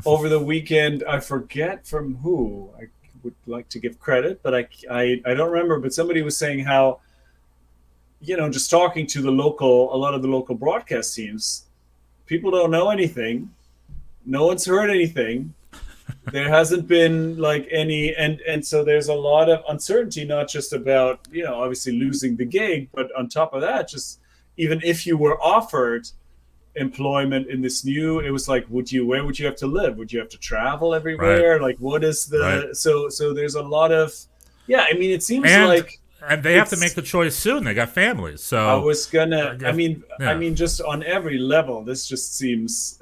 over the weekend. I forget from who. I would like to give credit, but I don't remember. But somebody was saying how, just talking to a lot of the local broadcast teams, people don't know anything. No one's heard anything. There hasn't been like any, and so there's a lot of uncertainty, not just about, obviously losing the gig, but on top of that, just even if you were offered employment in this new, it was like, where would you have to live? Would you have to travel everywhere? Right. Like, what is the, right. So there's a lot of, it seems like. And they have to make the choice soon. They got families. So I was gonna, I mean, just on every level, this just seems,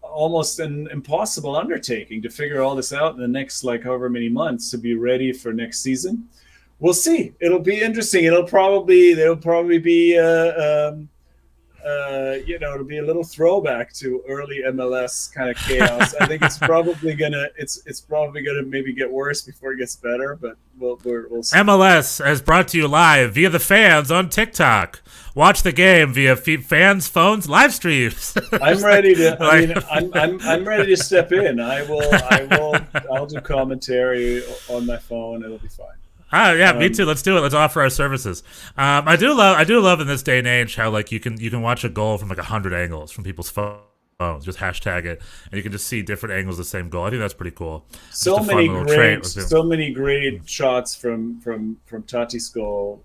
almost an impossible undertaking to figure all this out in the next however many months to be ready for next season. We'll see. It'll be interesting. There'll probably be it'll be a little throwback to early MLS kind of chaos. I think it's probably gonna maybe get worse before it gets better, but we'll see. MLS is brought to you live via the fans on TikTok. Watch the game via fans' phones live streams. I'm ready to. I'm ready to step in. I'll do commentary on my phone. It'll be fine. Oh yeah, me too. Let's do it. Let's offer our services. I do love in this day and age how you can watch a goal from 100 angles from people's phones. Just hashtag it, and you can just see different angles of the same goal. I think that's pretty cool. So many great shots from Tati's goal.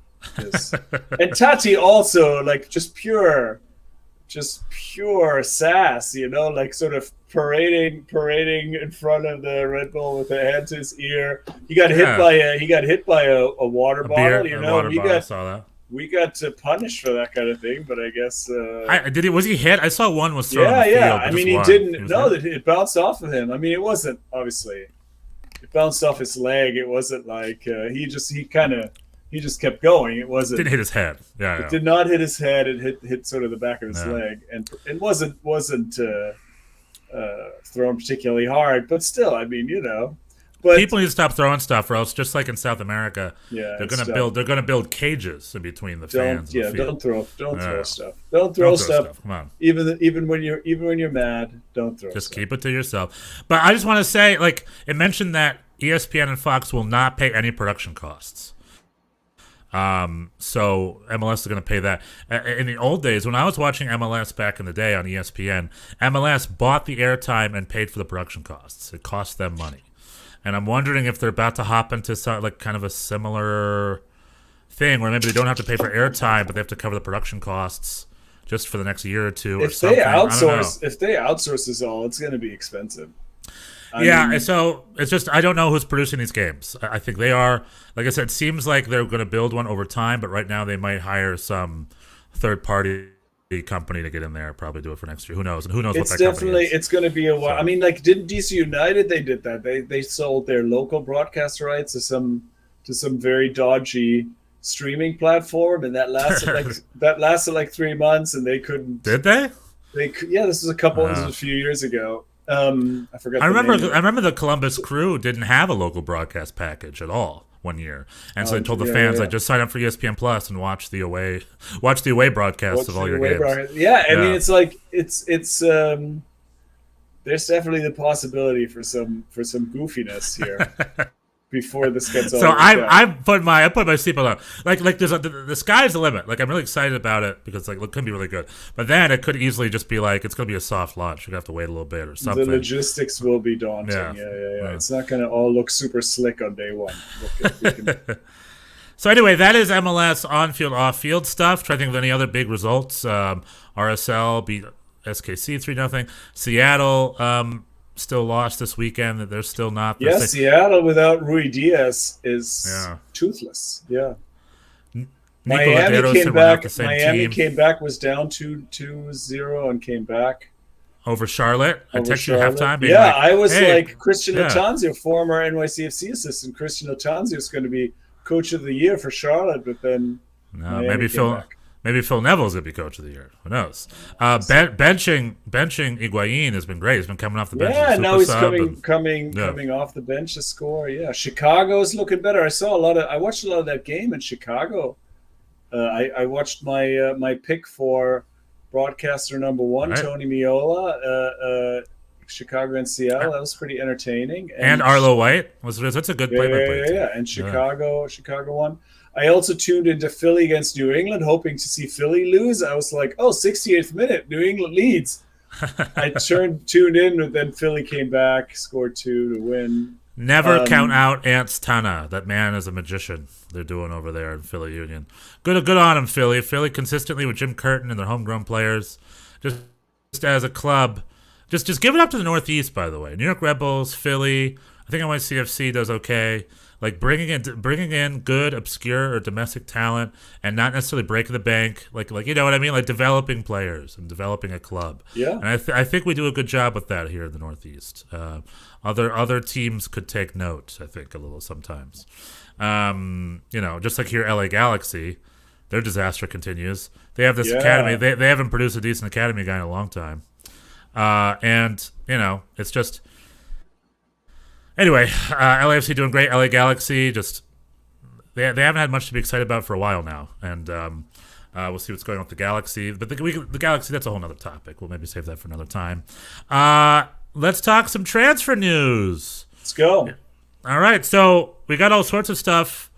And Tati also just pure sass, sort of parading in front of the Red Bull with the hand to his ear. He got hit by a water bottle. I saw that. We got punished for that kind of thing, but I guess was he hit? I saw one was thrown. Yeah. I mean, he didn't. It bounced off of him. I mean, it wasn't obviously. It bounced off his leg. It wasn't like he just kept going. It wasn't. Didn't hit his head. Yeah. It did not hit his head. It hit sort of the back of his leg, and it wasn't thrown particularly hard. But still, I mean, But people need to stop throwing stuff, or else, just like in South America, they're gonna build cages in between the fans. Don't throw stuff. Don't throw stuff. Come on. Even when you're mad, don't throw. Just stuff. keep it to yourself. But I just want to say, it mentioned that ESPN and Fox will not pay any production costs. So MLS is going to pay that. In the old days, when I was watching MLS back in the day on ESPN, MLS bought the airtime and paid for the production costs. It cost them money. And I'm wondering if they're about to hop into kind of a similar thing where maybe they don't have to pay for airtime, but they have to cover the production costs just for the next year or two. If they outsource this all, it's going to be expensive. So it's just I don't know who's producing these games. I think they are, like I said, it seems like they're going to build one over time, but right now they might hire some third-party company to get in there, probably do it for next year. Who knows? And who knows what that company is. It's going to be a while. So, I mean, didn't DC United, they did that. They sold their local broadcast rights to some very dodgy streaming platform, and that lasted like 3 months, and they couldn't. Did they? This was a few years ago. I forgot. I remember the Columbus Crew didn't have a local broadcast package at all one year, and so they told the fans, just sign up for ESPN Plus and watch the away broadcasts of all your games. I mean, it's like it's there's definitely the possibility for some goofiness here. Before this gets all I put my seatbelt on. Like there's the sky's the limit. I'm really excited about it because it could be really good. But then it could easily just be it's going to be a soft launch. You're going to have to wait a little bit or something. The logistics will be daunting. Yeah. It's not going to all look super slick on day one. So anyway, that is MLS on-field, off-field stuff. Trying to think of any other big results. RSL beat SKC 3-0. Seattle still lost this weekend. That they're still not. Yeah, Seattle without Rui Diaz is toothless. Yeah. Miami came back. Miami came back, was down 2-0 and came back over Charlotte. I texted you halftime. Yeah, like, I was like, Christian Otanzio, former NYCFC assistant. Christian Otanzio is going to be coach of the year for Charlotte, but then maybe Phil Neville's going to be coach of the year. Who knows? Benching Higuain has been great. He's been coming off the bench. Yeah, now he's coming off the bench to score. Yeah, Chicago's looking better. I watched a lot of that game in Chicago. I watched my pick for broadcaster number one, Tony Meola, Chicago and Seattle. That was pretty entertaining. And Arlo White that's a good play. Yeah. And Chicago won. I also tuned into Philly against New England, hoping to see Philly lose. I was like, 68th minute, New England leads. I tuned in, but then Philly came back, scored 2 to win. Never count out Ants Tana. That man is a magician. They're doing over there in Philly Union. Good on him, Philly. Philly consistently with Jim Curtin and their homegrown players. Just as a club, just give it up to the Northeast. By the way, New York Red Bulls, Philly. I think NYCFC does okay. Like bringing in good obscure or domestic talent and not necessarily breaking the bank. Like you know what I mean. Like developing players and developing a club. Yeah. And I think we do a good job with that here in the Northeast. Other teams could take note, I think, a little sometimes. Just like here, LA Galaxy, their disaster continues. They have this academy. They haven't produced a decent academy guy in a long time. It's just... Anyway, LAFC doing great. LA Galaxy, just... They haven't had much to be excited about for a while now. And we'll see what's going on with the Galaxy. But the Galaxy, that's a whole other topic. We'll maybe save that for another time. Let's talk some transfer news. Let's go. All right, so we got all sorts of stuff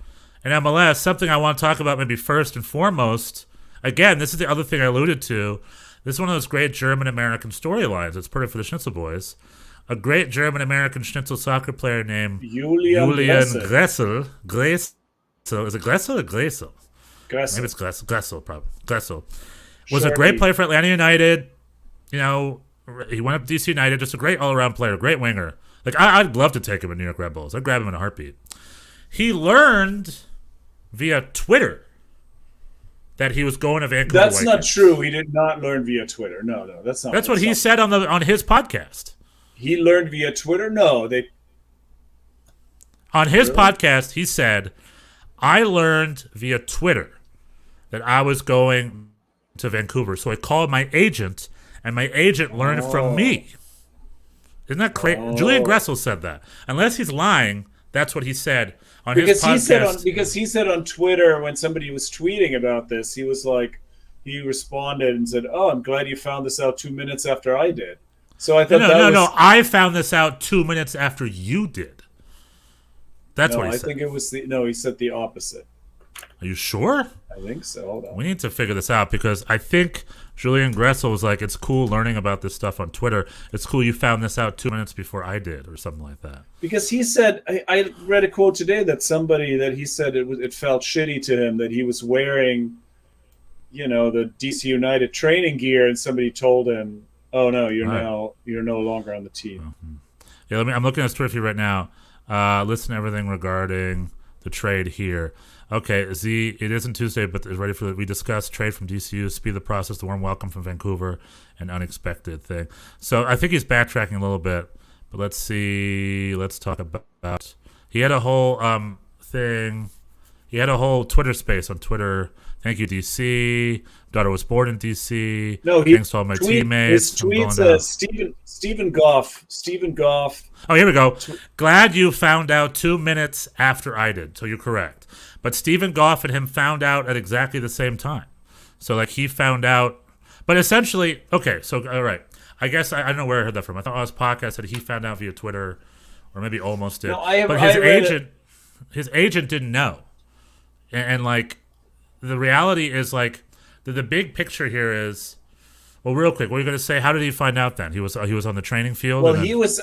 in MLS. Something I want to talk about maybe first and foremost. Again, this is the other thing I alluded to. This is one of those great German-American storylines. It's perfect for the Schnitzel boys. A great German-American Schnitzel soccer player named Julian Gressel. Is it Gressel or Gressel? Gressel. Maybe it's Gressel, probably. Gressel. Was a great player for Atlanta United. He went up to DC United, just a great all-around player, great winger. Like, I'd love to take him in New York Red Bulls. I'd grab him in a heartbeat. He learned via Twitter that he was going to Vancouver. That's not true. He did not learn via Twitter. No, that's not. That's what he said on his podcast. He learned via Twitter? No, on his podcast, he said, I learned via Twitter that I was going to Vancouver. So I called my agent, and my agent learned it from me. Isn't that crazy? Julian Gressel said that. Unless he's lying, that's what he said on his podcast. Because he said on Twitter when somebody was tweeting about this, he was like, he responded and said, I'm glad you found this out 2 minutes after I did. So I thought No, I found this out 2 minutes after you did. That's what he said. I think it was he said the opposite. Are you sure? I think so. Hold on. We need to figure this out because I think Julian Gressel was like, it's cool learning about this stuff on Twitter. It's cool you found this out 2 minutes before I did or something like that. Because he said, I read a quote today that he said it felt shitty to him that he was wearing, the DC United training gear and somebody told him, oh no, you're no longer on the team. Mm-hmm. Yeah, I'm looking at his Twitter feed right now. Listen to everything regarding the trade here. Okay, Z, it isn't Tuesday, but it's ready for we discussed trade from DCU, speed the process, the warm welcome from Vancouver, an unexpected thing. So I think he's backtracking a little bit, but let's see. Let's talk about. He had a whole thing. He had a whole Twitter space on Twitter. Thank you, DC. Daughter was born in DC. No, thanks to all my teammates. His tweet says Stephen Goff. Oh, here we go. Glad you found out 2 minutes after I did. So you're correct. But Stephen Goff and him found out at exactly the same time. So like he found out. But essentially, okay. So all right. I guess I don't know where I heard that from. I thought on his podcast that he found out via Twitter, or maybe almost did. No, but his agent didn't know. And like. The reality is, like, the big picture here is, well, real quick, what are you going to say? How did he find out then? He was on the training field? Well,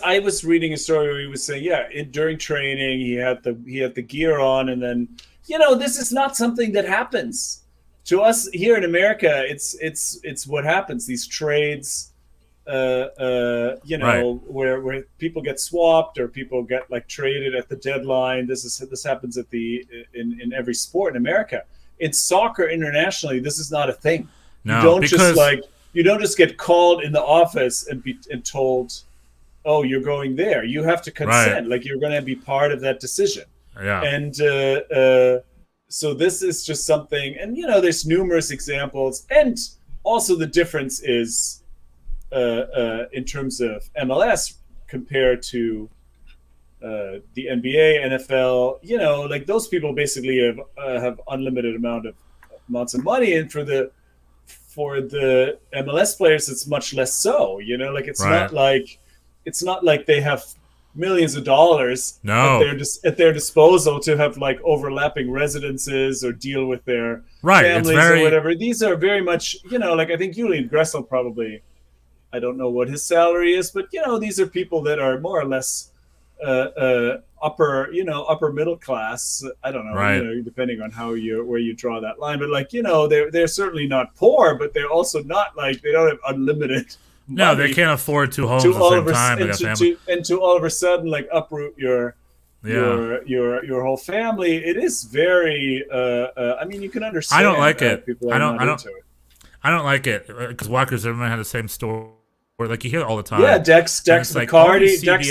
I was reading a story where he was saying, during training, he had the gear on, and then, this is not something that happens. To us here in America, it's what happens. These trades, where people get swapped or people get like traded at the deadline. This happens in every sport in America. In soccer internationally, this is not a thing. No, You don't just get called in the office and told, oh, you're going there. You have to consent. Like you're going to be part of that decision. Yeah. And so this is just something. And there's numerous examples. And also the difference is in terms of MLS compared to the NBA, NFL. Like those people basically have unlimited amounts of money, and for the MLS players, it's much less so. Like it's not like they have millions of dollars at their disposal to have like overlapping residences or deal with their families or whatever. These are very much, like I think Julian Gressel probably, I don't know what his salary is, but these are people that are more or less upper middle class. I don't know, depending on where you draw that line. But like, they're certainly not poor, but they're also not like they don't have unlimited money. No, they can't afford two homes at the same time. To all of a sudden like uproot your whole family. It is very. I mean, you can understand. I don't like it. People into it. I don't like it because Walker Zimmerman had the same story. Or like you hear it all the time. Yeah, Dex McCarty. Dex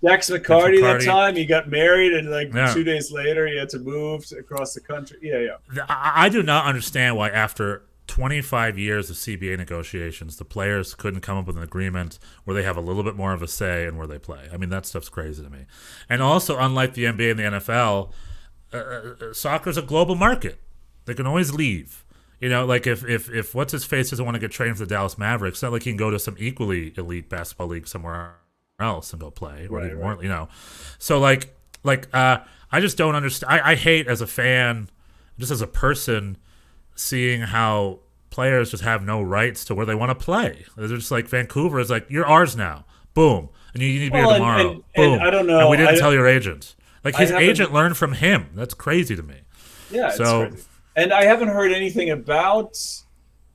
McCarty that time he got married and 2 days later he had to move across the country. Yeah. I do not understand why after 25 years of CBA negotiations, the players couldn't come up with an agreement where they have a little bit more of a say in where they play. I mean, that stuff's crazy to me. And also, unlike the NBA and the NFL, soccer's a global market. They can always leave. Like if what's his face doesn't want to get traded for the Dallas Mavericks, it's not like he can go to some equally elite basketball league somewhere else and go play, or even more, So I just don't understand. I hate as a fan, just as a person, seeing how players just have no rights to where they want to play. They're just like, Vancouver is like, you're ours now, boom, and you need to be here tomorrow, boom. I don't know. And we didn't tell your agent. Like his agent learned from him. That's crazy to me. Yeah, it's crazy. And I haven't heard anything about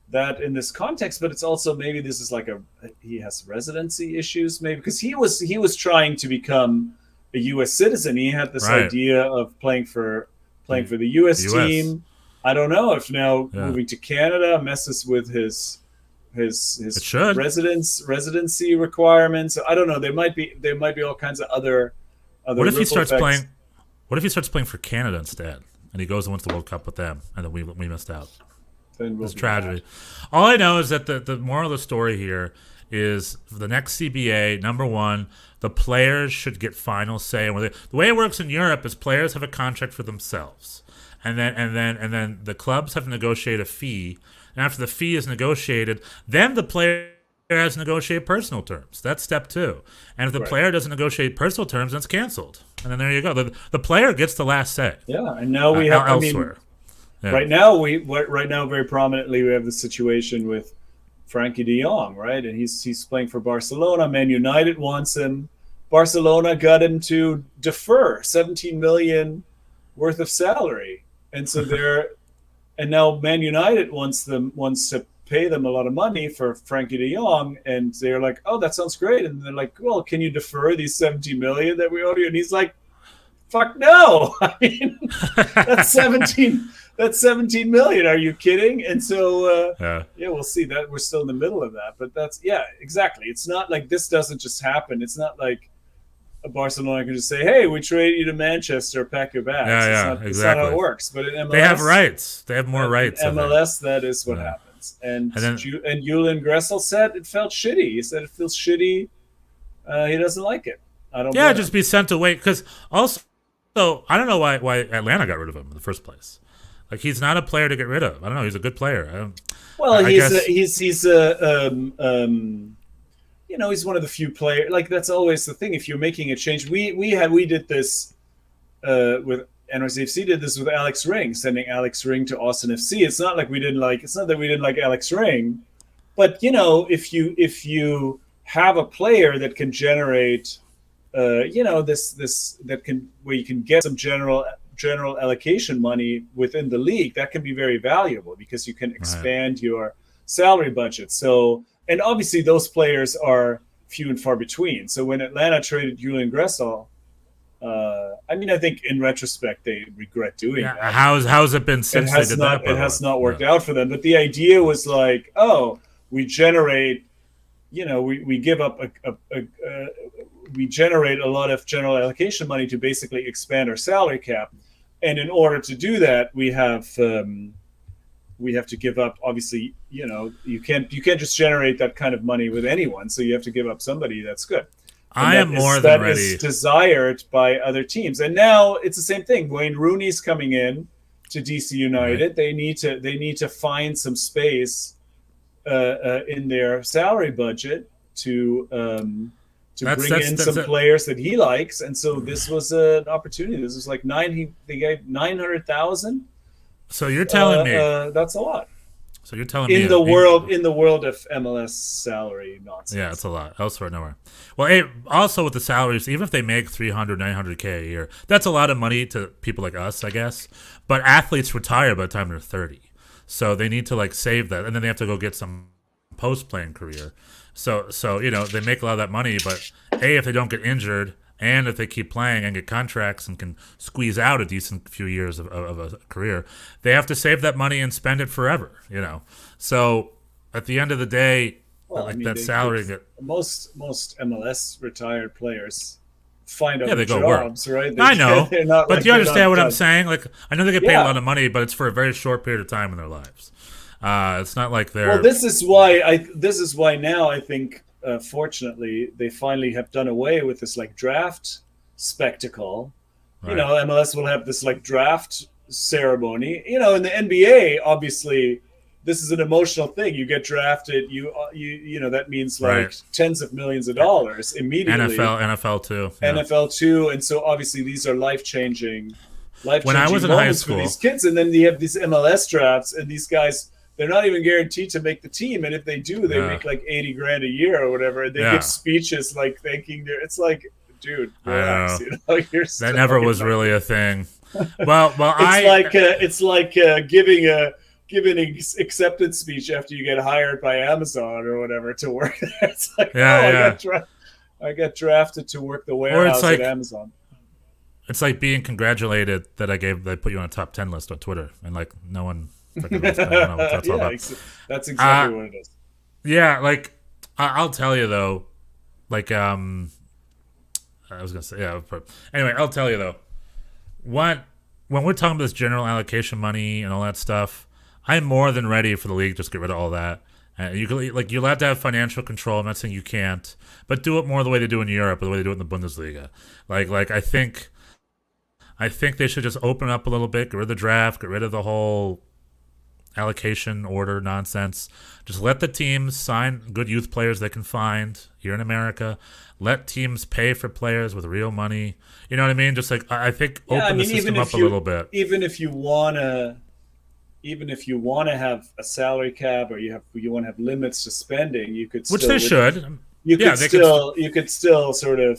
that in this context, but it's also maybe this is like he has residency issues, maybe because he was trying to become a U.S. citizen. He had this idea of playing for the U.S. team. I don't know if now moving to Canada messes with his residency requirements. I don't know. There might be all kinds of other. What if he starts playing? What if he starts playing for Canada instead? And he goes and wins the World Cup with them, and then we missed out. It's tragedy. All I know is that the moral of the story here is for the next CBA, number one, the players should get final say. The way it works in Europe is players have a contract for themselves, and then the clubs have to negotiate a fee, and after the fee is negotiated, then the player has to negotiate personal terms. That's step two. And if the player doesn't negotiate personal terms, then it's canceled. And then there you go. The player gets the last say. Yeah, and now we have elsewhere. Right now, very prominently, we have the situation with Frankie De Jong, right? And he's playing for Barcelona. Man United wants him. Barcelona got him to defer 17 million worth of salary, and so and now Man United wants to pay them a lot of money for Frankie De Jong, and they're like, "Oh, that sounds great." And they're like, "Well, can you defer these 17 million that we owe you?" And he's like, "Fuck no! I mean, that's 17. That's 17 million. Are you kidding?" And so, we'll see that we're still in the middle of that. But that's exactly. It's not like this doesn't just happen. It's not like a Barcelona can just say, "Hey, we trade you to Manchester, pack your bags." Exactly. It's not how it works. But in MLS, they have rights. They have more rights. In MLS, that is what happens. And Julian Gressel said it felt shitty. He said it feels shitty. He doesn't like it. I don't. Yeah, just be sent away. Because also, I don't know why Atlanta got rid of him in the first place. Like he's not a player to get rid of. I don't know. He's a good player. He's one of the few players. Like that's always the thing. If you're making a change, we did this with. NYCFC did this with Alex Ring, sending Alex Ring to Austin FC. It's not that we didn't like Alex Ring, but if you have a player that can generate, where you can get some general allocation money within the league, that can be very valuable because you can expand your salary budget. So and obviously those players are few and far between. So when Atlanta traded Julian Gressel, I mean, I think in retrospect they regret doing that. How's it been since they did that? It has not worked out for them. But the idea was like, oh, we generate, we give up we generate a lot of general allocation money to basically expand our salary cap, and in order to do that, we have to give up. Obviously, you can't just generate that kind of money with anyone. So you have to give up somebody that's good. I am more than ready. That is desired by other teams, and now it's the same thing. Wayne Rooney's coming in to DC United. Right. They need to find some space in their salary budget to bring in some players that he likes, and so this was an opportunity. This was like they gave $900,000. So you're telling me that's a lot. So you're telling me in the world of MLS salary nonsense. Yeah, it's a lot. Elsewhere, nowhere. Well, also with the salaries, even if they make $300,000, $900K a year, that's a lot of money to people like us, I guess. But athletes retire by the time they're 30, so they need to like save that, and then they have to go get some post-playing career. So they make a lot of that money, but if they don't get injured, and if they keep playing and get contracts and can squeeze out a decent few years of a career, they have to save that money and spend it forever, So at the end of the day, that salary most MLS retired players find other they go jobs, work. Right? I know, but do you understand what I'm saying? Like, I know they get paid a lot of money, but it's for a very short period of time in their lives. It's not like they're. Well, this is why now I think. Fortunately, they finally have done away with this like draft spectacle. Right. MLS will have this like draft ceremony. In the NBA, obviously, this is an emotional thing. You get drafted, you that means like tens of millions of dollars immediately. NFL too. Yeah. NFL too, and so obviously these are life-changing when I was in high school for these kids, and then you have these MLS drafts, and these guys. They're not even guaranteed to make the team, and if they do, they make like $80,000 a year or whatever. And they give speeches like thanking their. It's like, dude, relax, that never was really a thing. Well, it's like giving an acceptance speech after you get hired by Amazon or whatever to work there. It's like, I got drafted to work the warehouse at Amazon. It's like being congratulated that they put you on a top 10 list on Twitter, and like no one. I don't know what that's all about. That's exactly what it is. Yeah, like I'll tell you though, like I was gonna say anyway, I'll tell you though, when we're talking about this general allocation money and all that stuff, I'm more than ready for the league to just get rid of all that. You're allowed to have financial control. I'm not saying you can't, but do it more the way they do in Europe or the way they do it in the Bundesliga. Like I think they should just open up a little bit, get rid of the draft, get rid of the whole allocation order nonsense. Just let the teams sign good youth players they can find here in America. Let teams pay for players with real money. You know what I mean? Just like I think open the system up a little bit. Even if you wanna have a salary cap or you want to have limits to spending, you could. Which they should. You could still sort of.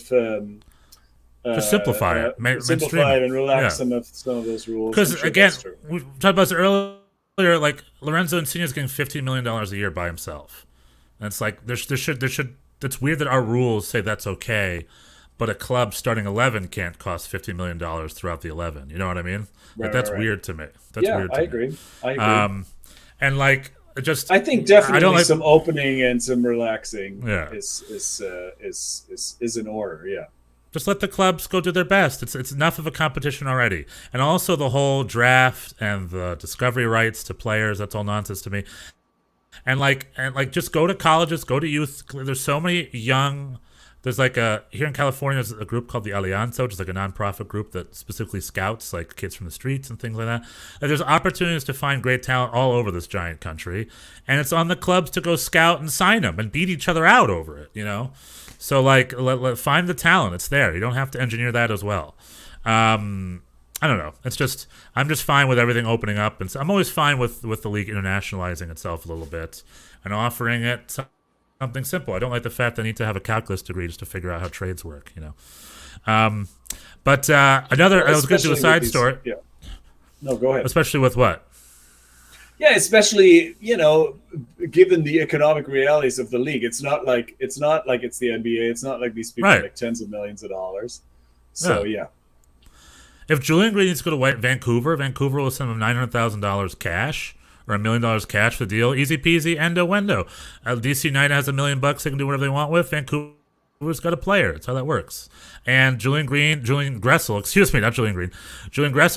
Just simplify it. Simplify it and relax some of those rules. Because again, we talked about this earlier. Like Lorenzo Insigne is getting $15 million a year by himself, and it's like there should. It's weird that our rules say that's okay, but a club starting 11 can't cost $15 million throughout the 11. You know what I mean? That's weird to me. That's weird. I agree. And like just, I think definitely some opening and some relaxing. Is in order. Yeah. Just let the clubs go do their best. It's enough of a competition already. And also the whole draft and the discovery rights to players, that's all nonsense to me. And just go to colleges, go to youth. There's so many young. There's here in California, there's a group called the Alianza, which is like a nonprofit group that specifically scouts like kids from the streets and things like that. And there's opportunities to find great talent all over this giant country. And it's on the clubs to go scout and sign them and beat each other out over it, So find the talent. It's there. You don't have to engineer that as well. I don't know. I'm just fine with everything opening up, and so I'm always fine with the league internationalizing itself a little bit and offering it something simple. I don't like the fact that I need to have a calculus degree just to figure out how trades work. But I was going to do a side story. Yeah. No, go ahead. Especially with what? Yeah, especially given the economic realities of the league, it's not like it's the NBA. It's not like these people Right. make tens of millions of dollars. So yeah. If Julian Green needs to go to Vancouver will send him $900,000 cash or $1 million cash for the deal. Easy peasy, endo wendo. DC United has $1 million. They can do whatever they want with. Vancouver's got a player. That's how that works. And Julian Gressel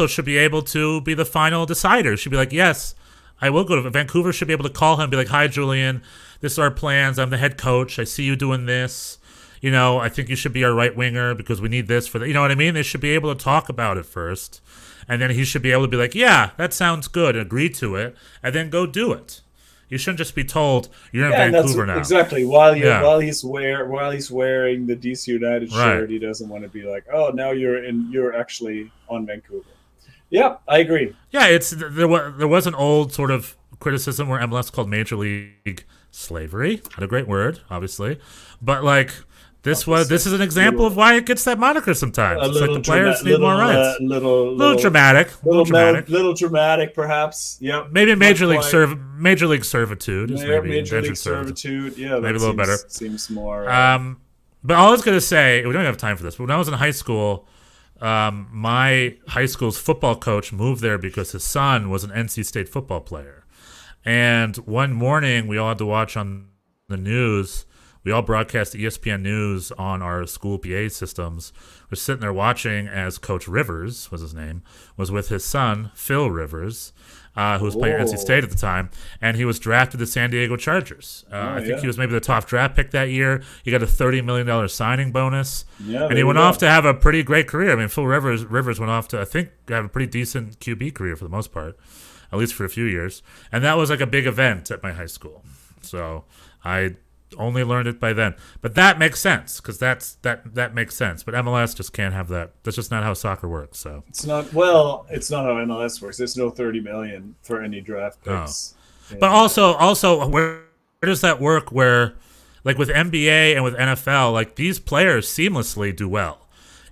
should be able to be the final decider. Should be like, yes, I will go to Vancouver. Should be able to call him and be like, hi, Julian, this is our plans. I'm the head coach. I see you doing this. I think you should be our right winger because we need this for the, you know what I mean? They should be able to talk about it first. And then he should be able to be like, yeah, that sounds good, agree to it, and then go do it. You shouldn't just be told you're in Vancouver now. Exactly. While he's wearing the DC United shirt, he doesn't want to be like, oh, now you're actually on Vancouver. Yeah, I agree. Yeah, there was an old sort of criticism where MLS called Major League slavery. Not a great word, obviously, but like. This is an example of why it gets that moniker sometimes. It's like the players need more rights. Little dramatic, perhaps. Yeah. Maybe Major League Servitude. Major League Servitude. Yeah, maybe a little better. Seems more. But all I was gonna say, we don't have time for this. But when I was in high school, my high school's football coach moved there because his son was an NC State football player, and one morning we all had to watch on the news. We all broadcast ESPN News on our school PA systems. We're sitting there watching as Coach Rivers, was his name, was with his son, Phil Rivers, who was playing NC State at the time, and he was drafted to San Diego Chargers. I think he was maybe the top draft pick that year. He got a $30 million signing bonus, and he went off to have a pretty great career. I mean, Phil Rivers went off to, I think, have a pretty decent QB career for the most part, at least for a few years. And that was like a big event at my high school. So I only learned it by then, but that makes sense because that makes sense. But MLS just can't have that. That's just not how soccer works. So it's not how MLS works. There's no 30 million for any draft picks. Oh. But also, where does that work? Where, like with NBA and with NFL, like these players seamlessly do well.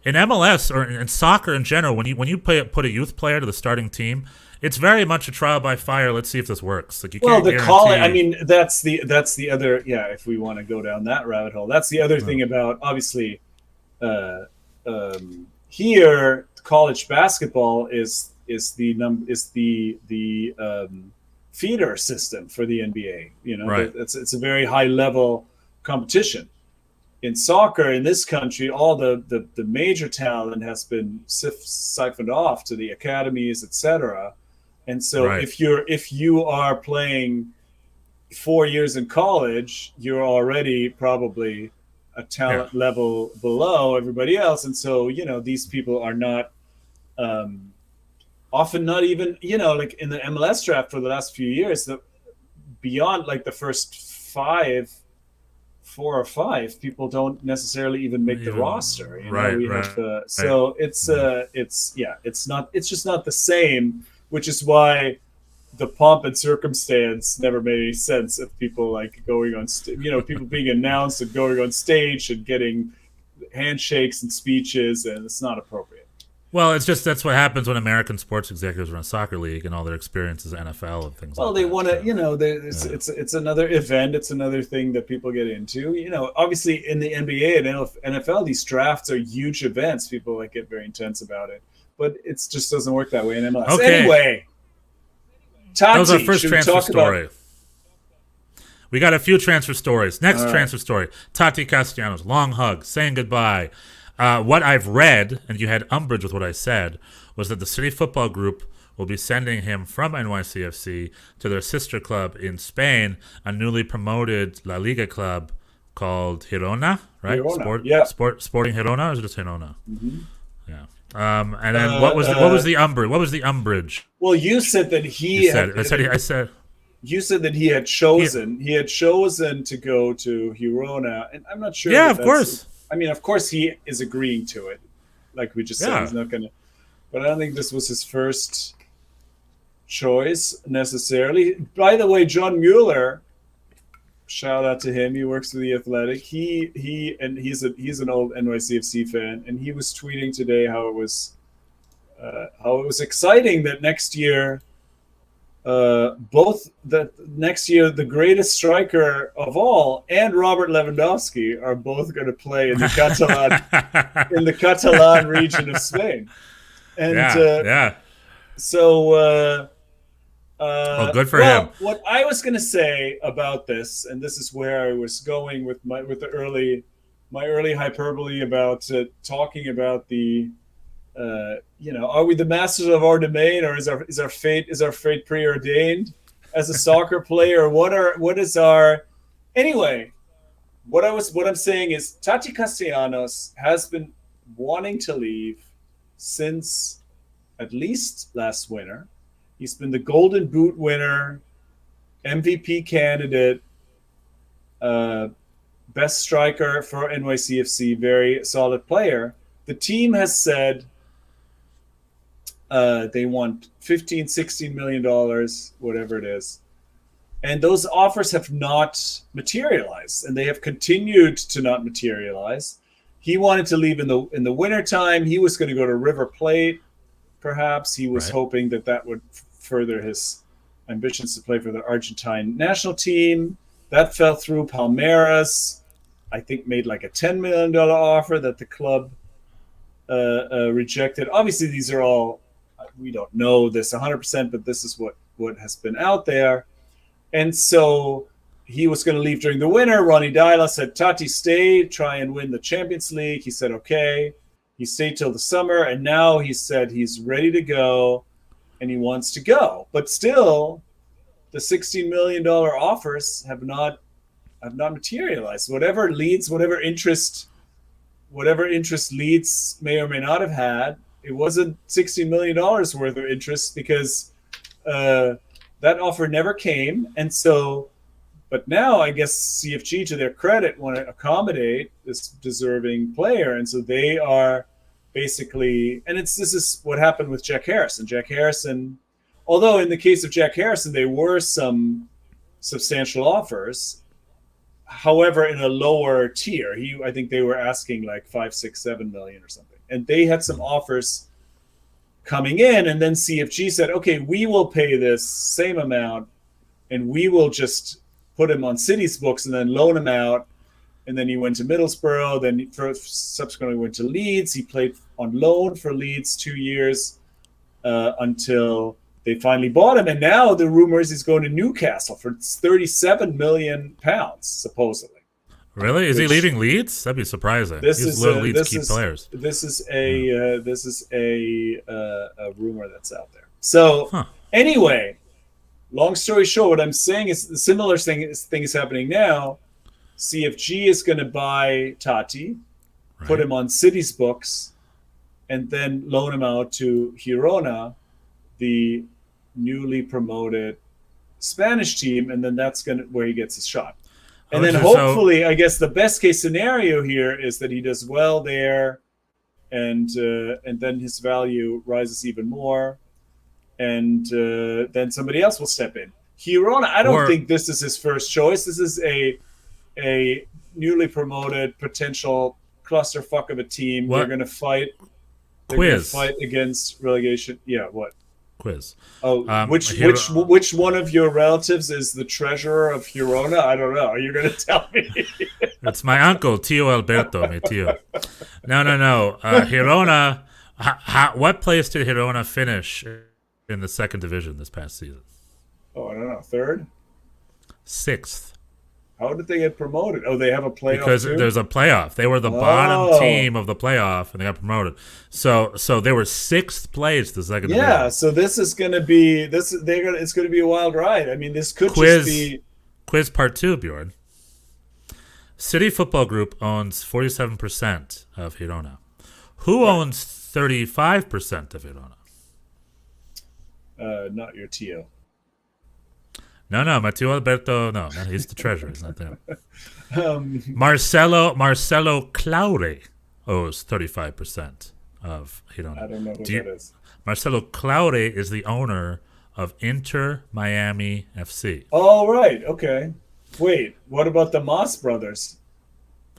In MLS or in soccer in general, when you put a youth player to the starting team, it's very much a trial by fire. Let's see if this works. Like you can't guarantee. I mean, that's the other. Yeah, if we want to go down that rabbit hole, that's the other thing about obviously here college basketball is the feeder system for the NBA. It's a very high level competition. In soccer in this country, all the major talent has been siphoned off to the academies, etc. And so if you are playing 4 years in college, you're already probably a talent level below everybody else. And so, these people are not often not even, like in the MLS draft for the last few years, beyond like the first 4 or 5 people don't necessarily even make the roster. So it's just not the same, which is why the pomp and circumstance never made any sense of people like going on people being announced and going on stage and getting handshakes and speeches, and it's not appropriate. Well, it's just that's what happens when American sports executives run a soccer league and all their experiences NFL and things. Well, they want to, it's another event. It's another thing that people get into. Obviously in the NBA and NFL, these drafts are huge events. People get very intense about it, but it just doesn't work that way in MLS. Okay. Anyway, Tati, that was our first transfer story. We got a few transfer stories. Next transfer story: Tati Castellanos, long hug, saying goodbye. What I've read, and you had umbrage with what I said, was that the City Football Group will be sending him from NYCFC to their sister club in Spain, a newly promoted La Liga club called Girona, right? Sporting Girona, or is it just Girona? Mm-hmm. Yeah. And then what was the umbrage? Well, you said that you said that he had chosen to go to Girona, and I'm not sure. Yeah, of course. I mean, of course, he is agreeing to it, like we just said. He's not going to. But I don't think this was his first choice necessarily. By the way, John Mueller, shout out to him. He works for the Athletic. He's an old NYCFC fan, and he was tweeting today how it was exciting that next year both the next year, the greatest striker of all and Robert Lewandowski are both going to play in the Catalan region of Spain. And yeah. So, well, good for him. What I was going to say about this, and this is where I was going with my early hyperbole about talking about the, are we the masters of our domain, or is our fate preordained as a soccer player? Anyway? What I'm saying is Tati Castellanos has been wanting to leave since at least last winter. He's been the Golden Boot winner, MVP candidate, best striker for NYCFC, very solid player. The team has said they want $15, $16 million, whatever it is. And those offers have not materialized, and they have continued to not materialize. He wanted to leave in the wintertime. He was going to go to River Plate, perhaps. He was hoping that would further his ambitions to play for the Argentine national team. That fell through. Palmeiras, I think, made like a $10 million offer that the club rejected. Obviously, these are all, we don't know this 100%, but this is what has been out there. And so he was going to leave during the winter. Ronnie Dyla said, Tati, stay, try and win the Champions League. He said, okay. He stayed till the summer, and now he said he's ready to go, and he wants to go. But still, the $16 million offers have not materialized. Whatever interest Leeds may or may not have had, it wasn't $16 million worth of interest, because that offer never came. And so, but now I guess CFG, to their credit, want to accommodate this deserving player. And so they are basically, and this is what happened with Jack Harrison. Jack Harrison, although in the case of Jack Harrison, there were some substantial offers, however, in a lower tier. I think they were asking like 5, 6, 7 million or something. And they had some offers coming in, and then CFG said, okay, we will pay this same amount, and we will just put him on City's books and then loan him out. And then he went to Middlesbrough, then subsequently went to Leeds. He played on loan for Leeds 2 years until they finally bought him. And now the rumor is he's going to Newcastle for £37 million, supposedly. Really? Is he leaving Leeds? That'd be surprising. Leeds key players. This is a rumor that's out there. So anyway, long story short, what I'm saying is the similar thing is happening now. CFG is going to buy Tati, put him on City's books, and then loan him out to Girona, the newly promoted Spanish team, and then that's where he gets his shot. And then hopefully, I guess the best case scenario here is that he does well there, and then his value rises even more, and then somebody else will step in. Girona, I don't think this is his first choice. This is a newly promoted potential clusterfuck of a team. What? They're going to fight. They're going to fight against relegation. Yeah, what? Quiz. Oh, which one of your relatives is the treasurer of Girona? I don't know. Are you going to tell me? It's my uncle, Tio Alberto, mi tio. No. Girona. What place did Girona finish in the second division this past season? Oh, I don't know. Third? 6th. How did they get promoted? Oh, they have a playoff because too? There's a playoff. They were the bottom team of the playoff, and they got promoted. So they were 6th place the second division. Yeah, so this is going to be it's going to be a wild ride. I mean, this could just be quiz part 2, Bjorn. City Football Group owns 47% of Girona. Who owns 35% of Girona? Not your Tio. No, Matteo Alberto, no, he's the treasurer. He's not there. Marcelo Claure owes 35% of Girona. I don't know who that is. Marcelo Claure is the owner of Inter Miami FC. Oh, right. Okay. Wait, what about the Moss brothers?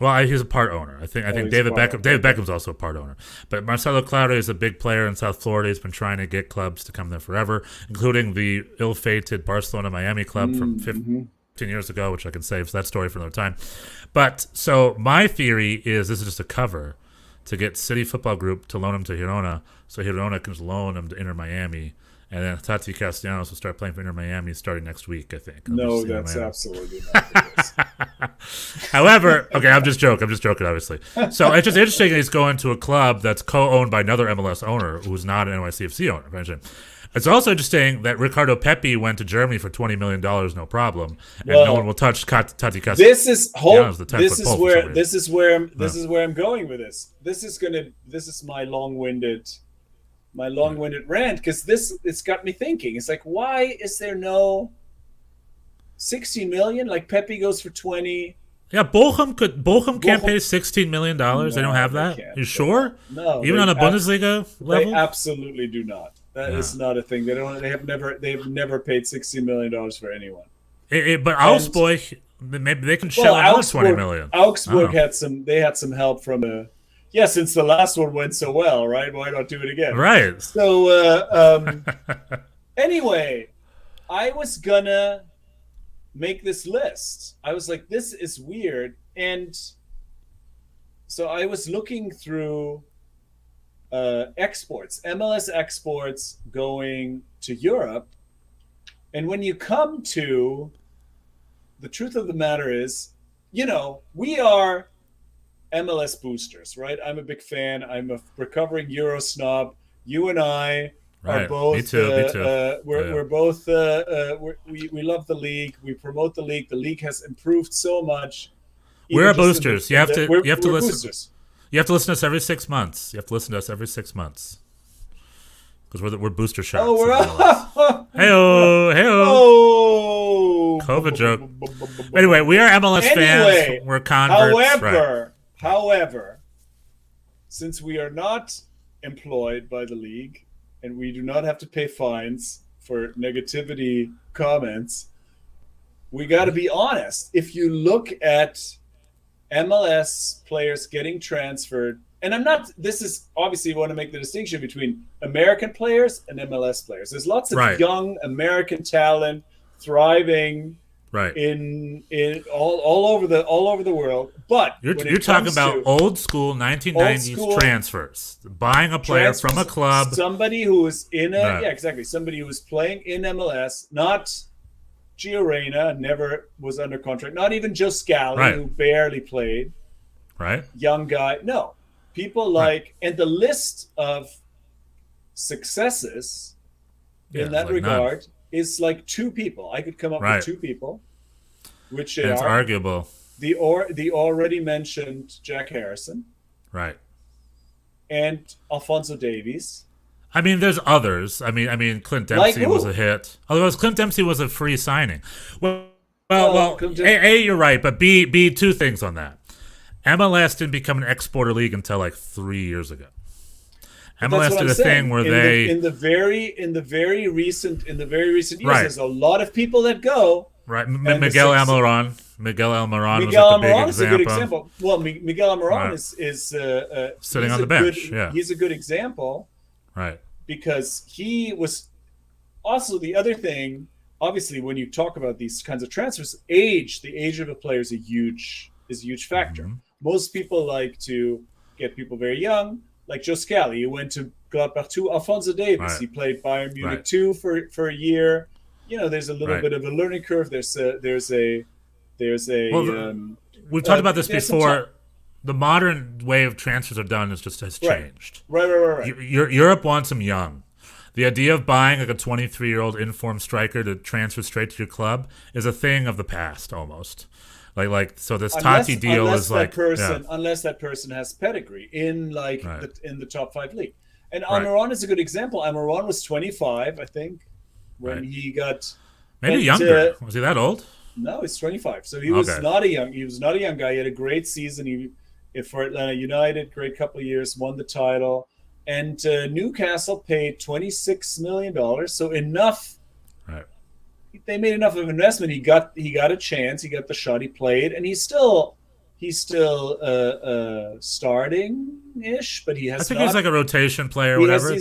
Well, he's a part owner. I think David Beckham. David Beckham's also a part owner. But Marcelo Claure is a big player in South Florida. He's been trying to get clubs to come there forever, including the ill-fated Barcelona-Miami club from 15 years ago, which I can save that story for another time. But so my theory is this is just a cover to get City Football Group to loan him to Girona, so Girona can loan him to Inter Miami. And then Tati Castellanos will start playing for Inter Miami starting next week, I think. No, that's absolutely not the case. However, okay, I'm just joking, obviously. So it's just interesting that he's going to a club that's co-owned by another MLS owner who's not an NYCFC owner. It's also interesting that Ricardo Pepi went to Germany for $20 million, no problem, and no one will touch Tati Castellanos. This is where I'm going with this. This is my long-winded rant, because it's got me thinking. It's like, why is there no 60 million? Like Pepe goes for 20. Yeah, Bochum can't pay $16 million. No, they don't have that. You sure? No, even on a Bundesliga level. They absolutely do not. That is not a thing. They don't. They have never paid $60 million for anyone. But Augsburg, maybe they can shell out $20 million. Augsburg had some help from a. Yeah, since the last one went so well, right? Why not do it again? Right. So, anyway, I was gonna make this list. I was like, this is weird. And so I was looking through exports, MLS exports going to Europe. And when you come to the truth of the matter is, we are MLS boosters, right? I'm a big fan. I'm a recovering Euro snob. You and I are both. Me too. We're both. We love the league. We promote the league. The league has improved so much. We're boosters. You have to listen. Boosters. You have to listen to us every 6 months. Because we're booster shots. Oh, we're hey-oh. Oh, COVID joke. Anyway, we are MLS fans. We're converts. However, since we are not employed by the league and we do not have to pay fines for negativity comments, we got to be honest. If you look at MLS players getting transferred, and this is obviously, you want to make the distinction between American players and MLS players. There's lots of young American talent thriving in all over the world. But you're talking about old school 1990s transfers, buying a player from a club, somebody who is somebody who is playing in MLS, not Giorena, never was under contract, not even Joe Scally, who barely played, young guy. No, people like, and the list of successes in that regard is like two people. I could come up with two people, which it's arguable. The already mentioned Jack Harrison, and Alphonso Davies. I mean, there's others. I mean, Clint Dempsey was a hit. Otherwise, Clint Dempsey was a free signing. Well, A, you're right, but B, two things on that. MLS didn't become an exporter league until like 3 years ago. MLS did a thing where in the very recent years, there's a lot of people that go. Right, Miguel Almiron. Miguel Almiron was a good example. Well, Miguel Almiron is sitting on the bench. He's a good example, because he was also the other thing. Obviously, when you talk about these kinds of transfers, the age of a player is a huge factor. Mm-hmm. Most people like to get people very young. Like Joe Scally, he went to Gladbach 2. Alphonso Davies, he played Bayern Munich 2 for a year. There's a little bit of a learning curve. We talked about this before. The modern way of transfers are done has changed. Right. Europe wants them young. The idea of buying like a 23-year-old informed striker to transfer straight to your club is a thing of the past almost. So this Tati deal is like unless that person has pedigree in in the top 5 league. And Almiron is a good example. Almiron was 25, I think, when he got younger. Was he that old? No, he's 25. So he was not a young guy. He had a great season. For Atlanta United, great couple of years, won the title, and Newcastle paid $26 million. So enough. They made enough of an investment. He got a chance. He got the shot. He played, and he's still starting-ish, but he has. I think not, he's like a rotation player, or whatever.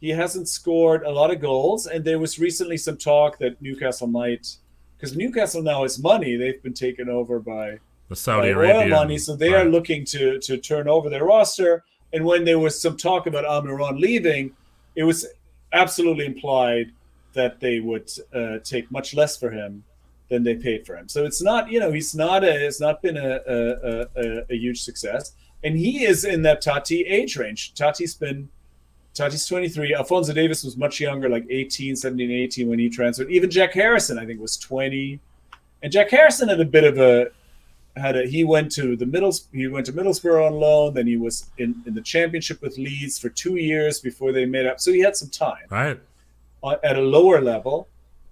He hasn't scored a lot of goals, and there was recently some talk that Newcastle might, because Newcastle now has money. They've been taken over by the Saudi oil Arabian money, so they are looking to turn over their roster. And when there was some talk about Almiron leaving, it was absolutely implied that they would take much less for him than they paid for him. So it's not, it's not been a huge success. And he is in that Tati age range. Tati's 23. Alphonso Davies was much younger, like 17, 18 when he transferred. Even Jack Harrison, I think, was 20. And Jack Harrison had a bit of he went to Middlesbrough on loan, then he was in the championship with Leeds for 2 years before they made up. So he had some time. Right. At a lower level.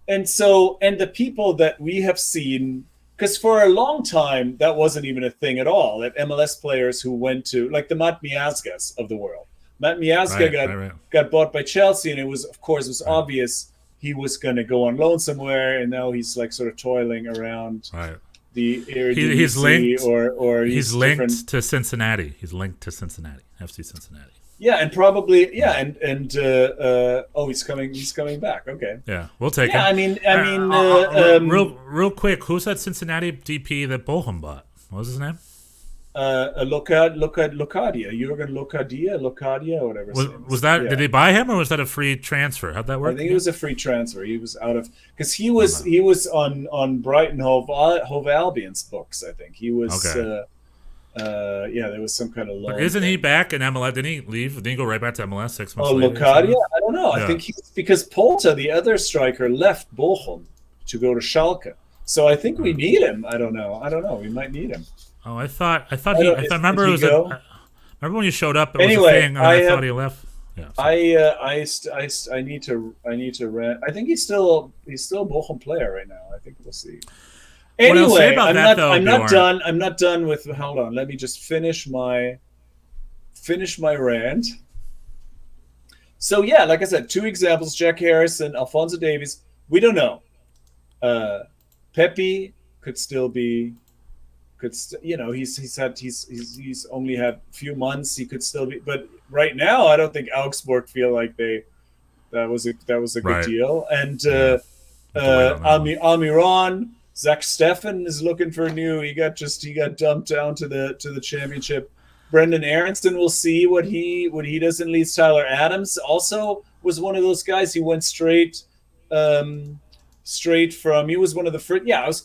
And the people that we have seen, because for a long time, that wasn't even a thing at all, that MLS players who went to, like the Matt Miazgas of the world. Matt Miazga got bought by Chelsea, and it was obvious he was going to go on loan somewhere, and now he's like sort of toiling around the Eredivisie. He's linked to Cincinnati. He's linked to Cincinnati, FC Cincinnati. Yeah, and probably he's coming back. Okay. Yeah, we'll take him. I mean, real quick, who's that Cincinnati DP that Bochum bought? What was his name? Locadia, Jurgen Locadia, whatever. Was that? Yeah. Did they buy him, or was that a free transfer? How'd that work? I think it was a free transfer. He was out of because he was on Brighton Hove Albion's books. I think he was. Okay. There was some kind of loan. But isn't he back in MLS? Didn't he leave? Didn't he go right back to MLS 6 months later? Locadia? I don't know. Yeah. I think because Polta, the other striker, left Bochum to go to Schalke. So I think we need him. I don't know. We might need him. Oh, I remember it was remember when you showed up? It was a thing, and I thought he left. Yeah. I need to rent. I think he's still a Bochum player right now. I think we'll see. Anyway, I'm not done. I'm not done with. Hold on. Let me just finish my rant. So yeah, like I said, 2 examples: Jack Harrison, Alphonso Davies. We don't know. Pepe could still be. He's only had a few months. He could still be, but right now, I don't think Augsburg feel like that was a good deal. And Almiron. Zach Steffen is looking for a new. He got dumped down to the championship. Brendan Aronson, we'll see what he does in Leeds. Tyler Adams also was one of those guys. He went straight from. He was one of the first. Yeah, I was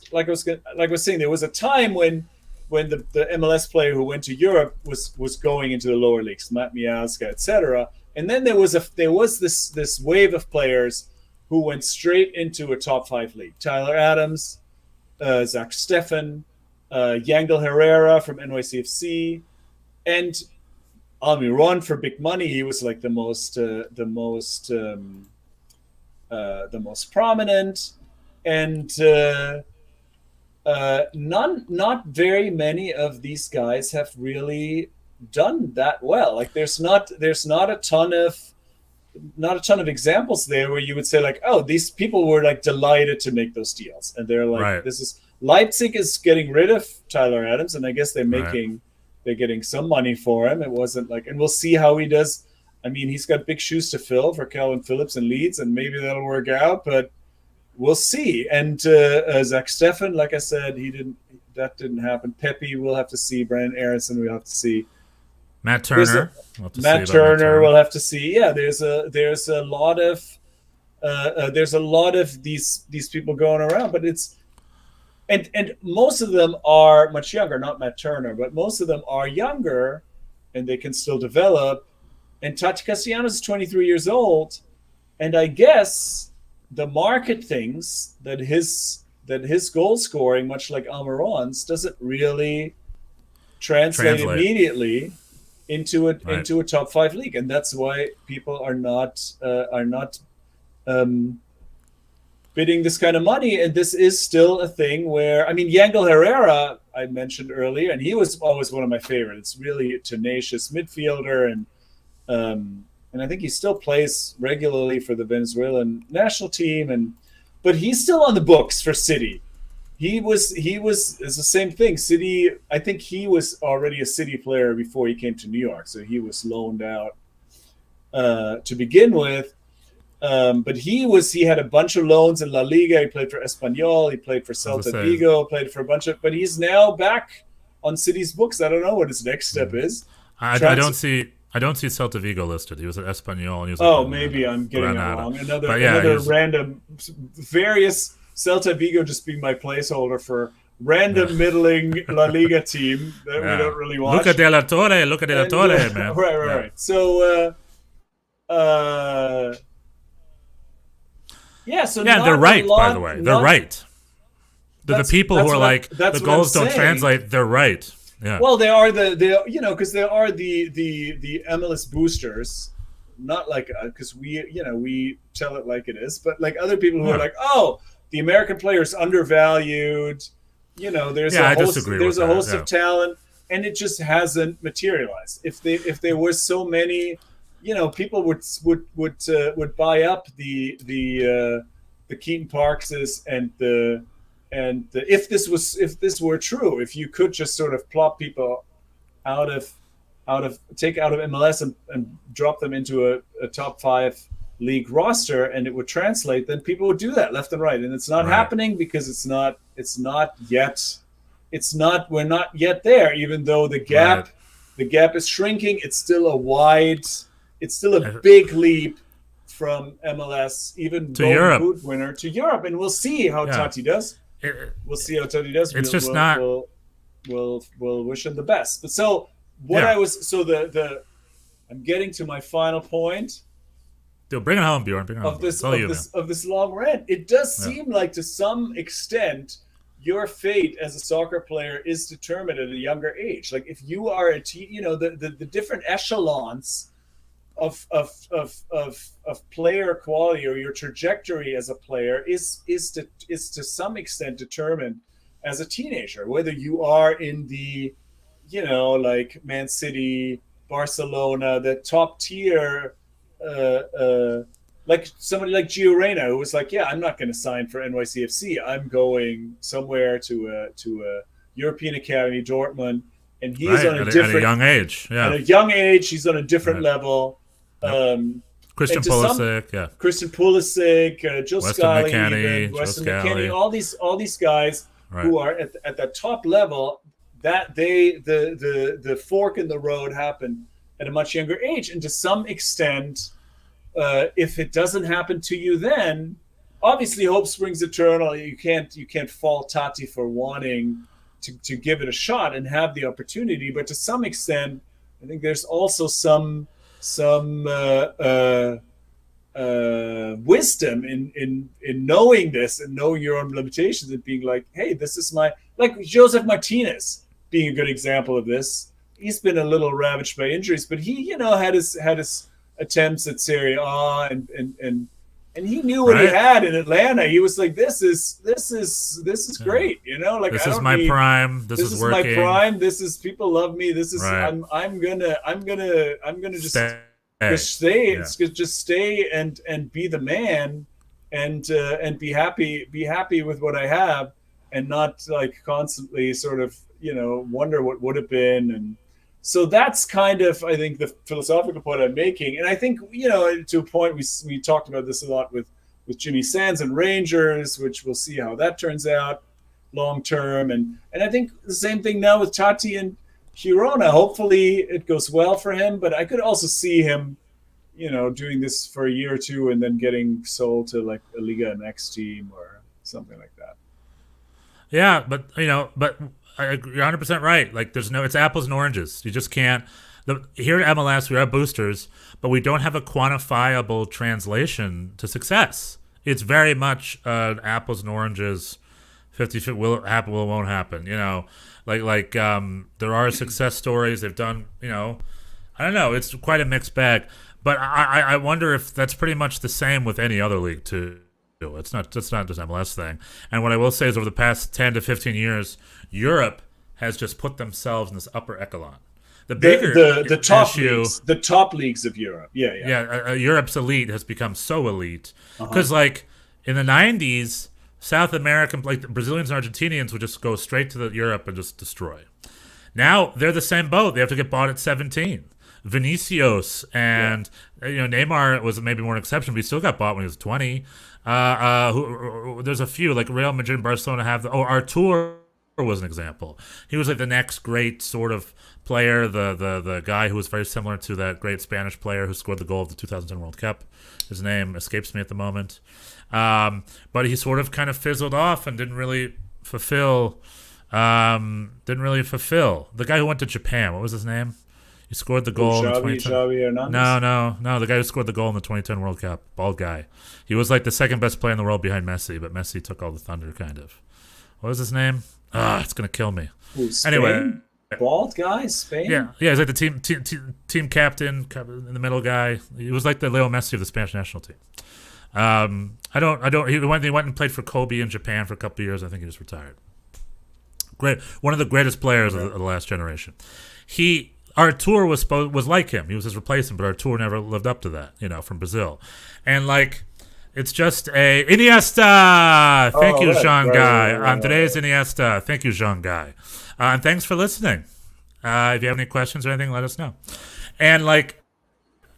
saying, there was a time when the MLS player who went to Europe was going into the lower leagues, Matt Miazga, etc. And then there was this wave of players who went straight into a top 5 league. Tyler Adams. Zach Steffen, Yangel Herrera from NYCFC, and Almiron for big money. He was like the most prominent, and not very many of these guys have really done that well. Like there's not a ton of examples there where you would say like, oh, these people were like delighted to make those deals, and they're like, This is Leipzig is getting rid of Tyler Adams, and I guess they're getting some money for him. It wasn't like, and we'll see how he does. I mean, he's got big shoes to fill for Calvin Phillips and Leeds, and maybe that'll work out, but we'll see. And Zach Steffen, like I said, that didn't happen. Pepe, we'll have to see. Brandon Aronson, we'll have to see. Matt Turner. We'll have to see. Yeah, there's a lot of these people going around, but it's and most of them are much younger. Not Matt Turner, but most of them are younger, and they can still develop. And Tati Castellanos is 23 years old, and I guess the market thinks that his goal scoring, much like Almiron's, doesn't really translate immediately into a top 5 league, and that's why people are not bidding this kind of money. And this is still a thing where, I mean, Yangel Herrera I mentioned earlier, and he was always one of my favorites. Really a tenacious midfielder, and I think he still plays regularly for the Venezuelan national team, but he's still on the books for City. It's the same thing. City, I think he was already a City player before he came to New York, so he was loaned out to begin with. But he had a bunch of loans in La Liga. He played for Espanyol, he played for Celta Vigo, played for a bunch of. But he's now back on City's books. I don't know what his next step is. I don't see Celta Vigo listed. He was at Espanyol. And he was maybe I'm getting it wrong. Another was, random, various Celta Vigo just being my placeholder for random middling La Liga team that we don't really watch. Look at De La Torre, man. Right. So, they're right, by the way. They're right. The people who are like, the goals don't translate, they're right. Yeah. Well, they are because they are the MLS boosters, not like because we tell it like it is, but like other people who are like, oh, the American player is undervalued. There's a host of talent, and it just hasn't materialized. If there were so many, people would buy up the Keaton Parkses and if this were true, if you could just sort of plop people take out of MLS and drop them into a top 5 league roster, and it would translate, then people would do that left and right. And it's not happening because we're not yet there, even though the gap is shrinking. It's still a big leap from MLS, even to Europe, boot winner, to Europe. And we'll see how Tati does. We'll see how Tati does. We'll wish him the best. But so what I'm getting to my final point. Dude, bring it home, Bjorn. Bring it home. Of this long rant. It does seem like to some extent your fate as a soccer player is determined at a younger age. Like if you are a the different echelons of player quality, or your trajectory as a player is to some extent determined as a teenager, whether you are in the like Man City, Barcelona, the top tier, like somebody like Gio Reyna, who was like, I'm not going to sign for NYCFC, I'm going somewhere to a European academy, Dortmund, and he's on at a young age. At a young age, he's on a different level. Christian Pulisic, Joe Scally, Weston McKennie, all these guys who are at the top level, that the fork in the road happened at a much younger age. And to some extent, if it doesn't happen to you then, obviously hope springs eternal. You can't fault Tati for wanting to give it a shot and have the opportunity. But to some extent, I think there's also some wisdom in knowing this and knowing your own limitations and being like, hey, this is like Joseph Martinez being a good example of this. He's been a little ravaged by injuries, but he had his attempts at Serie A and he knew what he had in Atlanta. He was like, this is great, like this is my prime. This is working. My prime. This is, people love me. This is I'm gonna just stay. Just stay and be the man and be happy with what I have, and not like constantly sort of wonder what would have been. And so that's kind of, I think, the philosophical point I'm making. And I think, to a point, we talked about this a lot with Jimmy Sands and Rangers, which we'll see how that turns out long term. And I think the same thing now with Tati and Girona. Hopefully it goes well for him, but I could also see him, doing this for a year or two and then getting sold to like a Liga MX team or something like that. Yeah, but you're 100% right. Like it's apples and oranges. You just can't. Here at MLS, we are boosters, but we don't have a quantifiable translation to success. It's very much apples and oranges, 50-50, will it happen, will it won't happen. There are success stories. They've done, I don't know. It's quite a mixed bag. But I wonder if that's pretty much the same with any other league too. It's not just MLS thing. And what I will say is over the past 10 to 15 years, Europe has just put themselves in this upper echelon. The top leagues of Europe. Yeah. Europe's elite has become so elite because, like in the '90s, South American, like the Brazilians and Argentinians, would just go straight to Europe and just destroy. Now they're the same boat. They have to get bought at 17. Vinicius and Neymar was maybe more an exception, but he still got bought when he was 20. There's a few like Real Madrid and Barcelona have Artur was an example. He was like the next great sort of player, the guy who was very similar to that great Spanish player who scored the goal of the 2010 World Cup. His name escapes me at the moment. But he sort of kind of fizzled off and didn't really fulfill. The guy who went to Japan, what was his name? He scored the goal in the 2010. No. The guy who scored the goal in the 2010 World Cup, bald guy. He was like the second best player in the world behind Messi, but Messi took all the thunder, kind of. What was his name? It's gonna kill me. Anyway, bald guy, Spain. Yeah. He's like the team captain in the middle guy. He was like the Leo Messi of the Spanish national team. He went and played for Kobe in Japan for a couple of years. I think he just retired. Great, one of the greatest players of the last generation. Artur was like him. He was his replacement, but Artur never lived up to that. From Brazil, and like it's just a Iniesta. Thank you, Jean Guy. On today's Iniesta, thank you, Jean Guy, and thanks for listening. If you have any questions or anything, let us know. And like,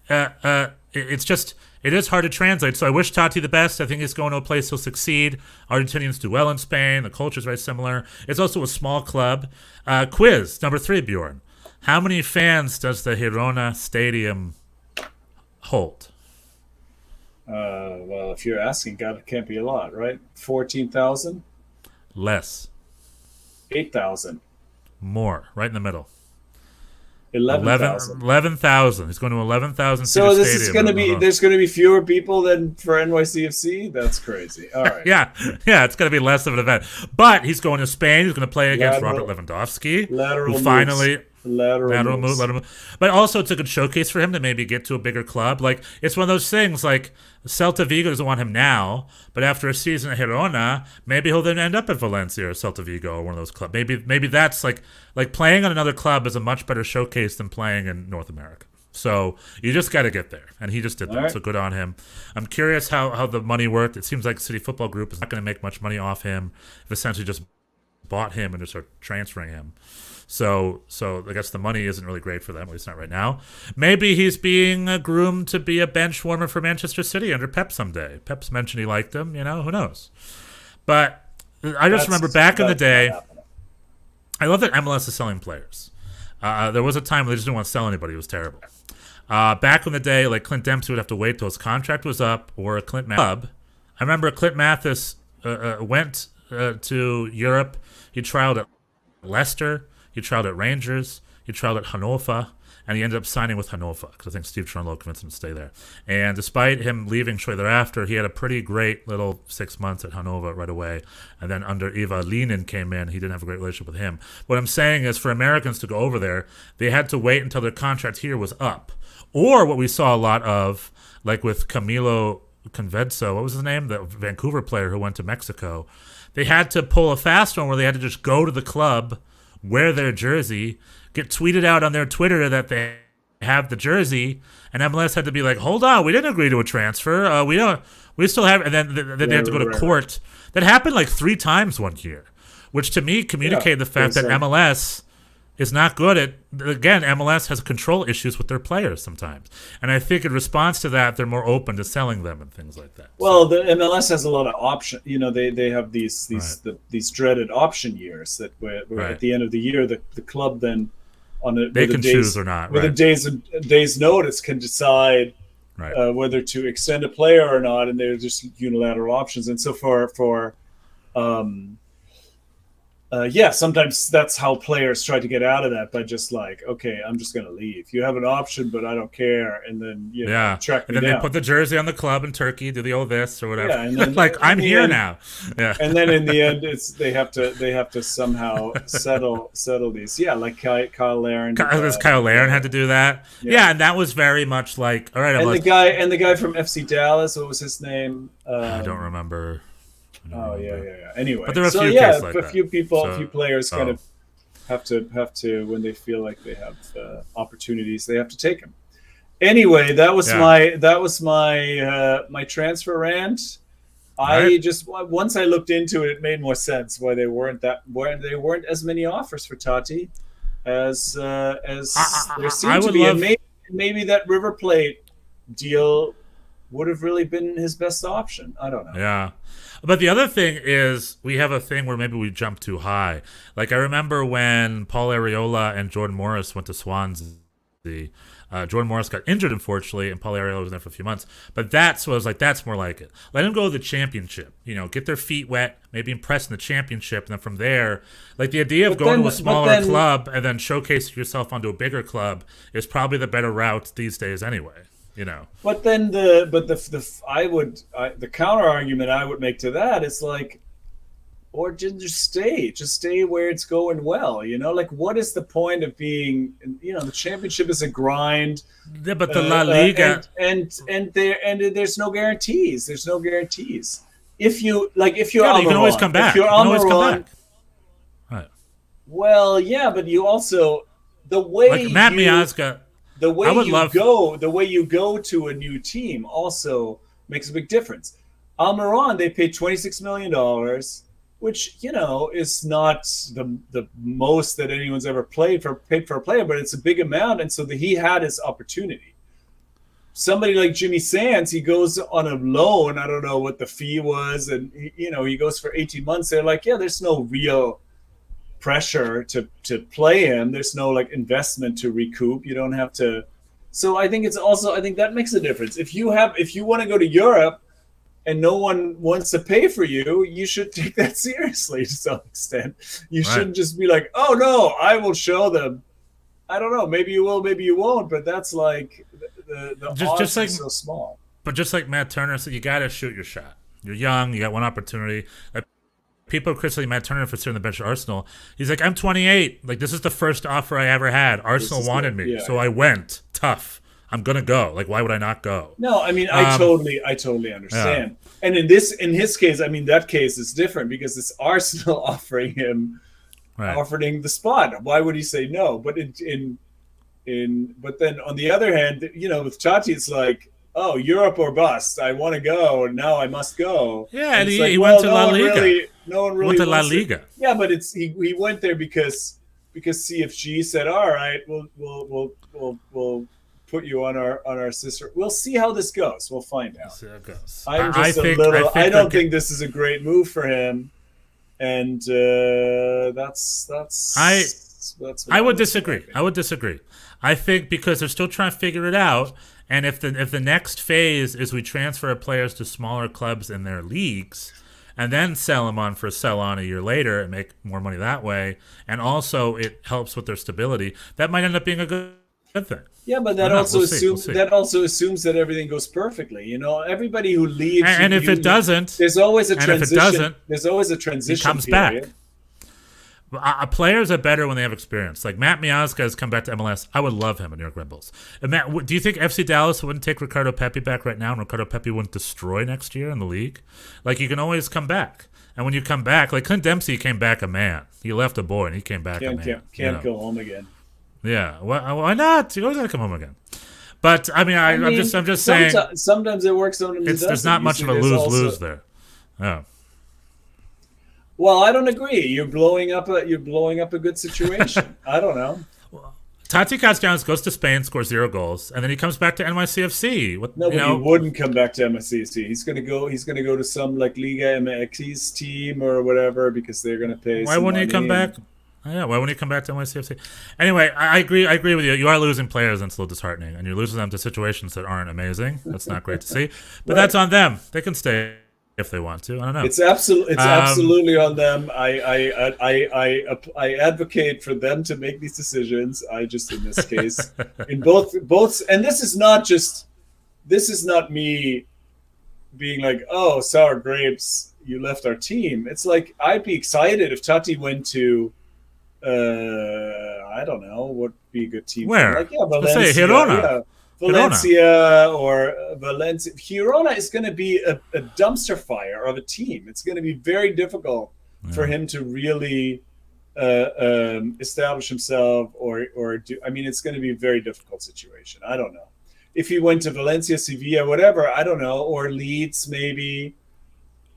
it's just. It is hard to translate, so I wish Totti the best. I think he's going to a place he'll succeed. Argentinians do well in Spain. The culture is very similar. It's also a small club. Quiz, number 3, Bjorn. How many fans does the Girona Stadium hold? Well, if you're asking, God, it can't be a lot, right? 14,000? Less. 8,000. More, right in the middle. 11,000. 11,000. He's going to 11,000. So this is going to be. There's going to be fewer people than for NYCFC. That's crazy. All right. yeah. It's going to be less of an event. But he's going to Spain. He's going to play against Robert Lewandowski. Lateral move. But also, it's a good showcase for him to maybe get to a bigger club. Like it's one of those things. Like Celta Vigo doesn't want him now, but after a season at Girona, maybe he'll then end up at Valencia or Celta Vigo or one of those clubs. Maybe that's like playing on another club is a much better showcase than playing in North America. So you just got to get there, and he just did that. Right. So good on him. I'm curious how the money worked. It seems like City Football Group is not going to make much money off him. If essentially just bought him and just start transferring him. So I guess the money isn't really great for them, at least not right now. Maybe he's being groomed to be a bench warmer for Manchester City under Pep someday. Pep's mentioned he liked him, who knows? But I just remember back in the day, I love that MLS is selling players. There was a time when they just didn't want to sell anybody. It was terrible. Back in the day, like Clint Dempsey would have to wait till his contract was up, or a Clint Mathis. I remember Clint Mathis went to Europe. He trialed at Leicester. He trialed at Rangers. He trialed at Hannover. And he ended up signing with Hannover because I think Steve Chernow convinced him to stay there. And despite him leaving shortly thereafter, he had a pretty great little 6 months at Hannover right away. And then under Eva Lenin came in. He didn't have a great relationship with him. What I'm saying is for Americans to go over there, they had to wait until their contract here was up. Or what we saw a lot of, like with Camilo Convedso, what was his name? The Vancouver player who went to Mexico. They had to pull a fast one where they had to just go to the club, wear their jersey, get tweeted out on their Twitter that they have the jersey, and MLS had to be like, hold on, we didn't agree to a transfer. We still have, and then they had to go to court. That happened like 3 times one year, which to me communicated the fact that MLS is not good at, again, MLS has control issues with their players sometimes. And I think in response to that, they're more open to selling them and things like that. Well, the MLS has a lot of option. They have these dreaded option years that where at the end of the year, the club then they can choose or not. With a day's notice can decide whether to extend a player or not, and they're just unilateral options. And so sometimes that's how players try to get out of that by just like, okay, I'm just going to leave. You have an option, but I don't care. And then, track me down. They put the jersey on the club in Turkey, do the old this or whatever. Yeah, and then, like, I'm here end, now. Yeah. And then in the end, they have to somehow settle these. Yeah, like Kyle Larin. Kyle Larin had to do that. Yeah, and that was very much like, all right. The guy from FC Dallas, what was his name? I don't remember. Yeah. Anyway, but there are a few cases like a few players kind of have to when they feel like they have opportunities, they have to take them. Anyway, that was my transfer rant. I just once I looked into it, it made more sense why there weren't as many offers for Tati as there seemed to be. And maybe that River Plate deal would have really been his best option. I don't know. Yeah. But the other thing is we have a thing where maybe we jump too high. Like I remember when Paul Arriola and Jordan Morris went to Swansea. Jordan Morris got injured, unfortunately, and Paul Arriola was there for a few months. But that's what I was like, that's more like it. Let him go to the championship. Get their feet wet, maybe impress in the championship, and then from there, like the idea of going to a smaller club and then showcasing yourself onto a bigger club is probably the better route these days anyway. But then the counter argument I would make to that is like, or just stay where it's going well. Like what is the point of being? The championship is a grind. Yeah, but the La Liga and there's no guarantees. There's no guarantees. If you're you can always come back. If you're Almiron, right. Well, yeah, but you also the way like Matt Miazga. The way you go to a new team also makes a big difference. Almiron, they paid $26 million, which is not the most that anyone's ever paid for a player, but it's a big amount, and so he had his opportunity. Somebody like Jimmy Sands, he goes on a loan. I don't know what the fee was, and he goes for 18 months. They're like, yeah, there's no real pressure to play him. There's no like investment to recoup. You don't have to. So I think that makes a difference. If you want to go to Europe and no one wants to pay for you, you should take that seriously to some extent. You shouldn't just be like, oh no, I will show them. I don't know. Maybe you will, maybe you won't. But that's like the odds are so small. But just like Matt Turner said, you got to shoot your shot. You're young. You got one opportunity. People are criticizing Matt Turner for sitting on the bench at Arsenal. He's like, I'm 28. Like, this is the first offer I ever had. Arsenal wanted me, so I went. Tough. I'm gonna go. Like, why would I not go? No, I mean, I totally understand. Yeah. And in his case, I mean, that case is different because it's Arsenal offering him, offering the spot. Why would he say no? But but then on the other hand, with Tati, it's like, oh, Europe or bust. I want to go, and now I must go. Yeah, and he went to La Liga. No one really went to La Liga. Yeah, but he went there because CFG said, all right, we'll put you on our sister. We'll see how this goes. We'll find out. See how it goes. I don't think this is a great move for him, and that's. I would disagree. I would disagree. I think because they're still trying to figure it out, and if the next phase is we transfer players to smaller clubs in their leagues, and then sell them on for a sell-on a year later and make more money that way, and also it helps with their stability, that might end up being a good thing. Yeah, but that also assumes that everything goes perfectly. Everybody who leaves, and if it doesn't, there's always a transition. There's always a transition. He comes period. back. Players are better when they have experience. Like Matt Miazga has come back to MLS. I would love him in New York Red Bulls. And Matt, do you think FC Dallas wouldn't take Ricardo Pepi back right now, and Ricardo Pepi wouldn't destroy next year in the league? Like, you can always come back. And when you come back, like Clint Dempsey came back a man. He left a boy and he came back a man. Can't go home again. Yeah, why not? You always gotta come home again. But I mean, I'm just saying. Sometimes it works. Sometimes it doesn't. There's not much of a lose-lose there. Oh. Well, I don't agree. You're blowing up a good situation. I don't know. Tati Castellanos goes to Spain, scores 0 goals, and then he comes back to NYCFC. He wouldn't come back to NYCFC. He's gonna go to some like Liga MX team or whatever because they're gonna pay. Why wouldn't he come back? Yeah, why wouldn't he come back to NYCFC? Anyway, I agree with you. You are losing players, and it's a little disheartening, and you're losing them to situations that aren't amazing. That's not great to see, but that's on them. They can stay if they want to. I don't know. It's absolutely on them. I advocate for them to make these decisions. I just, in this case, in both, and this is not me being like, oh, sour grapes, you left our team. It's like, I'd be excited if Tati went to, I don't know, what would be a good team? Where? Like, Valencia. Let's say Girona. Yeah. Valencia or Valencia. Girona is going to be a dumpster fire of a team. It's going to be very difficult for him to really establish himself or do. I mean, it's going to be a very difficult situation. I don't know. If he went to Valencia, Sevilla, whatever, I don't know, or Leeds maybe.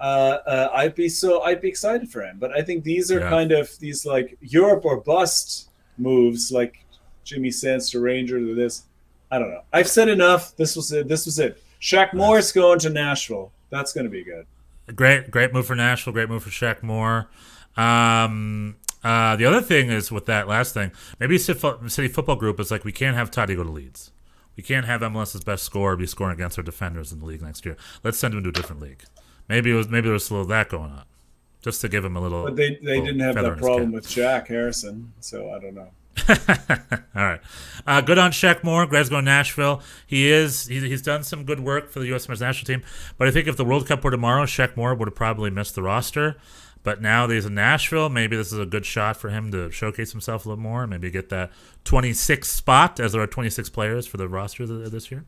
I'd be excited for him. But I think these are kind of these like Europe or bust moves, like Jimmy Sands to Rangers or this. I don't know. I've said enough. This was it. Shaq Moore's going to Nashville. That's going to be good. Great move for Nashville. Great move for Shaq Moore. The other thing is with that last thing, maybe City Football Group is like, we can't have Toddy go to Leeds. We can't have MLS's best scorer be scoring against our defenders in the league next year. Let's send him to a different league. Maybe there was a little of that going on, just to give him a little. But they didn't have that problem with Jack Harrison, so I don't know. All right, good on Shaq Moore. Greg's going to Nashville. He's done some good work for the U.S. men's national team. But I think if the World Cup were tomorrow, Shaq Moore would have probably missed the roster. But now that he's in Nashville, maybe this is a good shot for him to showcase himself a little more, and maybe get that 26th spot, as there are 26 players for the roster this year.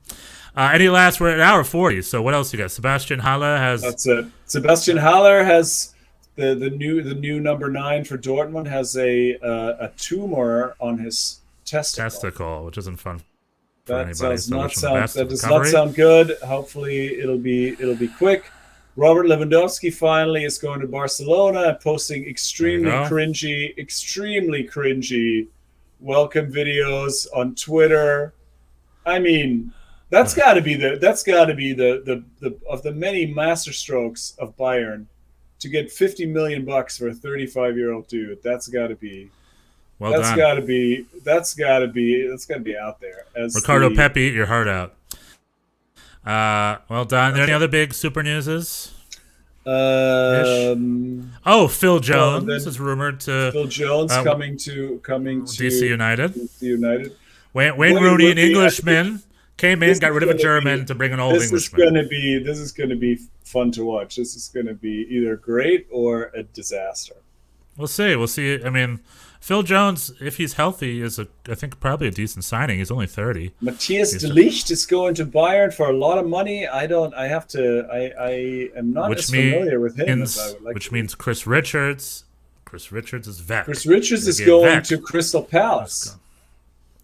We're at hour 40, so what else you got? Sebastian Haller has... That's it. Sebastian Haller has the new number 9 for Dortmund, has a tumor on his testicle, which isn't fun. That does not sound good. Hopefully it'll be quick. Robert Lewandowski finally is going to Barcelona and posting extremely cringy welcome videos on Twitter. I mean, that's got to be the of the many masterstrokes of Bayern to get $50 million for a 35-year-old dude. That's got to be That's got to be out there. Ricardo Pepi, eat your heart out. Well done. Are there any other big super newses? Phil Jones is rumored to. Phil Jones coming to DC United. Wayne Rooney, an Englishman, came in, got rid of a German to bring an old Englishman. This is going to be fun to watch. This is going to be either great or a disaster. We'll see. I mean, Phil Jones, if he's healthy, is I think probably a decent signing. He's only 30. Matthias de Ligt is going to Bayern for a lot of money. I am not as familiar with him as I would like. Which means Chris Richards. Chris Richards is back. Chris Richards is going to Crystal Palace.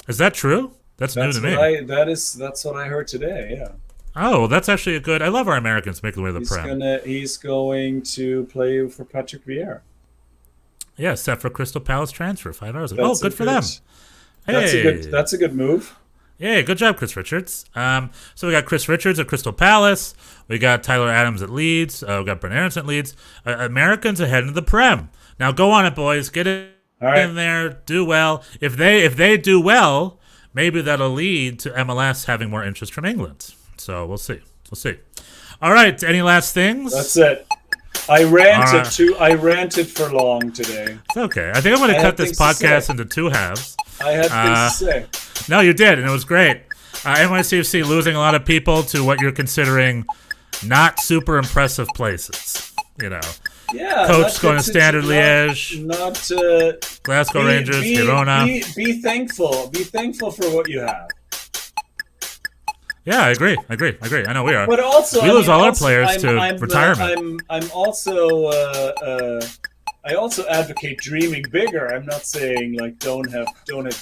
Is that true? That's new to me. That's what I heard today. Yeah. Oh, well, that's actually good. I love our Americans making the way to the Prem. He's going to play for Patrick Vieira. Yeah, set for Crystal Palace transfer 5 hours ago. Good for them. That's a good move. Yeah, good job, Chris Richards. So we got Chris Richards at Crystal Palace. We got Tyler Adams at Leeds. We got Brent Aronson at Leeds. Americans are heading to the Prem. Now go on it, boys. Get it in there. Do well. If they do well, maybe that'll lead to MLS having more interest from England. So we'll see. All right. Any last things? That's it. I ranted for long today. It's okay. I think I'm going to cut this podcast into 2 halves. I had things to say. No, you did, and it was great. NYCFC losing a lot of people to what you're considering not super impressive places. You know. Yeah. Coach going to Standard Liège. Glasgow Rangers, Girona. Be thankful. Be thankful for what you have. Yeah, I agree. I know we are. But also, we lose all our players to retirement. I'm also. I also advocate dreaming bigger. I'm not saying like don't have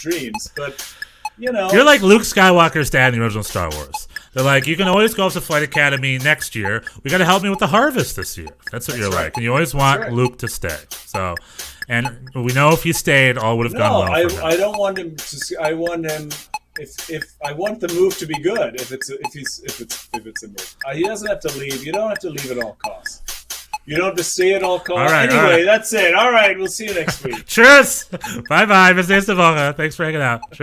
dreams, but you know, you're like Luke Skywalker's dad in the original Star Wars. They're like, you can always go up to Flight Academy next year. We got to help me with the harvest this year. That's what you're like, and you always want Luke to stay. So, and we know if he stayed, all would have gone well for him. I don't want him to. I want him. If I want the move to be good, if it's a move, he doesn't have to leave. You don't have to leave at all costs. You don't have to stay at all costs. Anyway, that's it. All right, we'll see you next week. Cheers. Bye bye. Bis nächste Woche. Thanks for hanging out.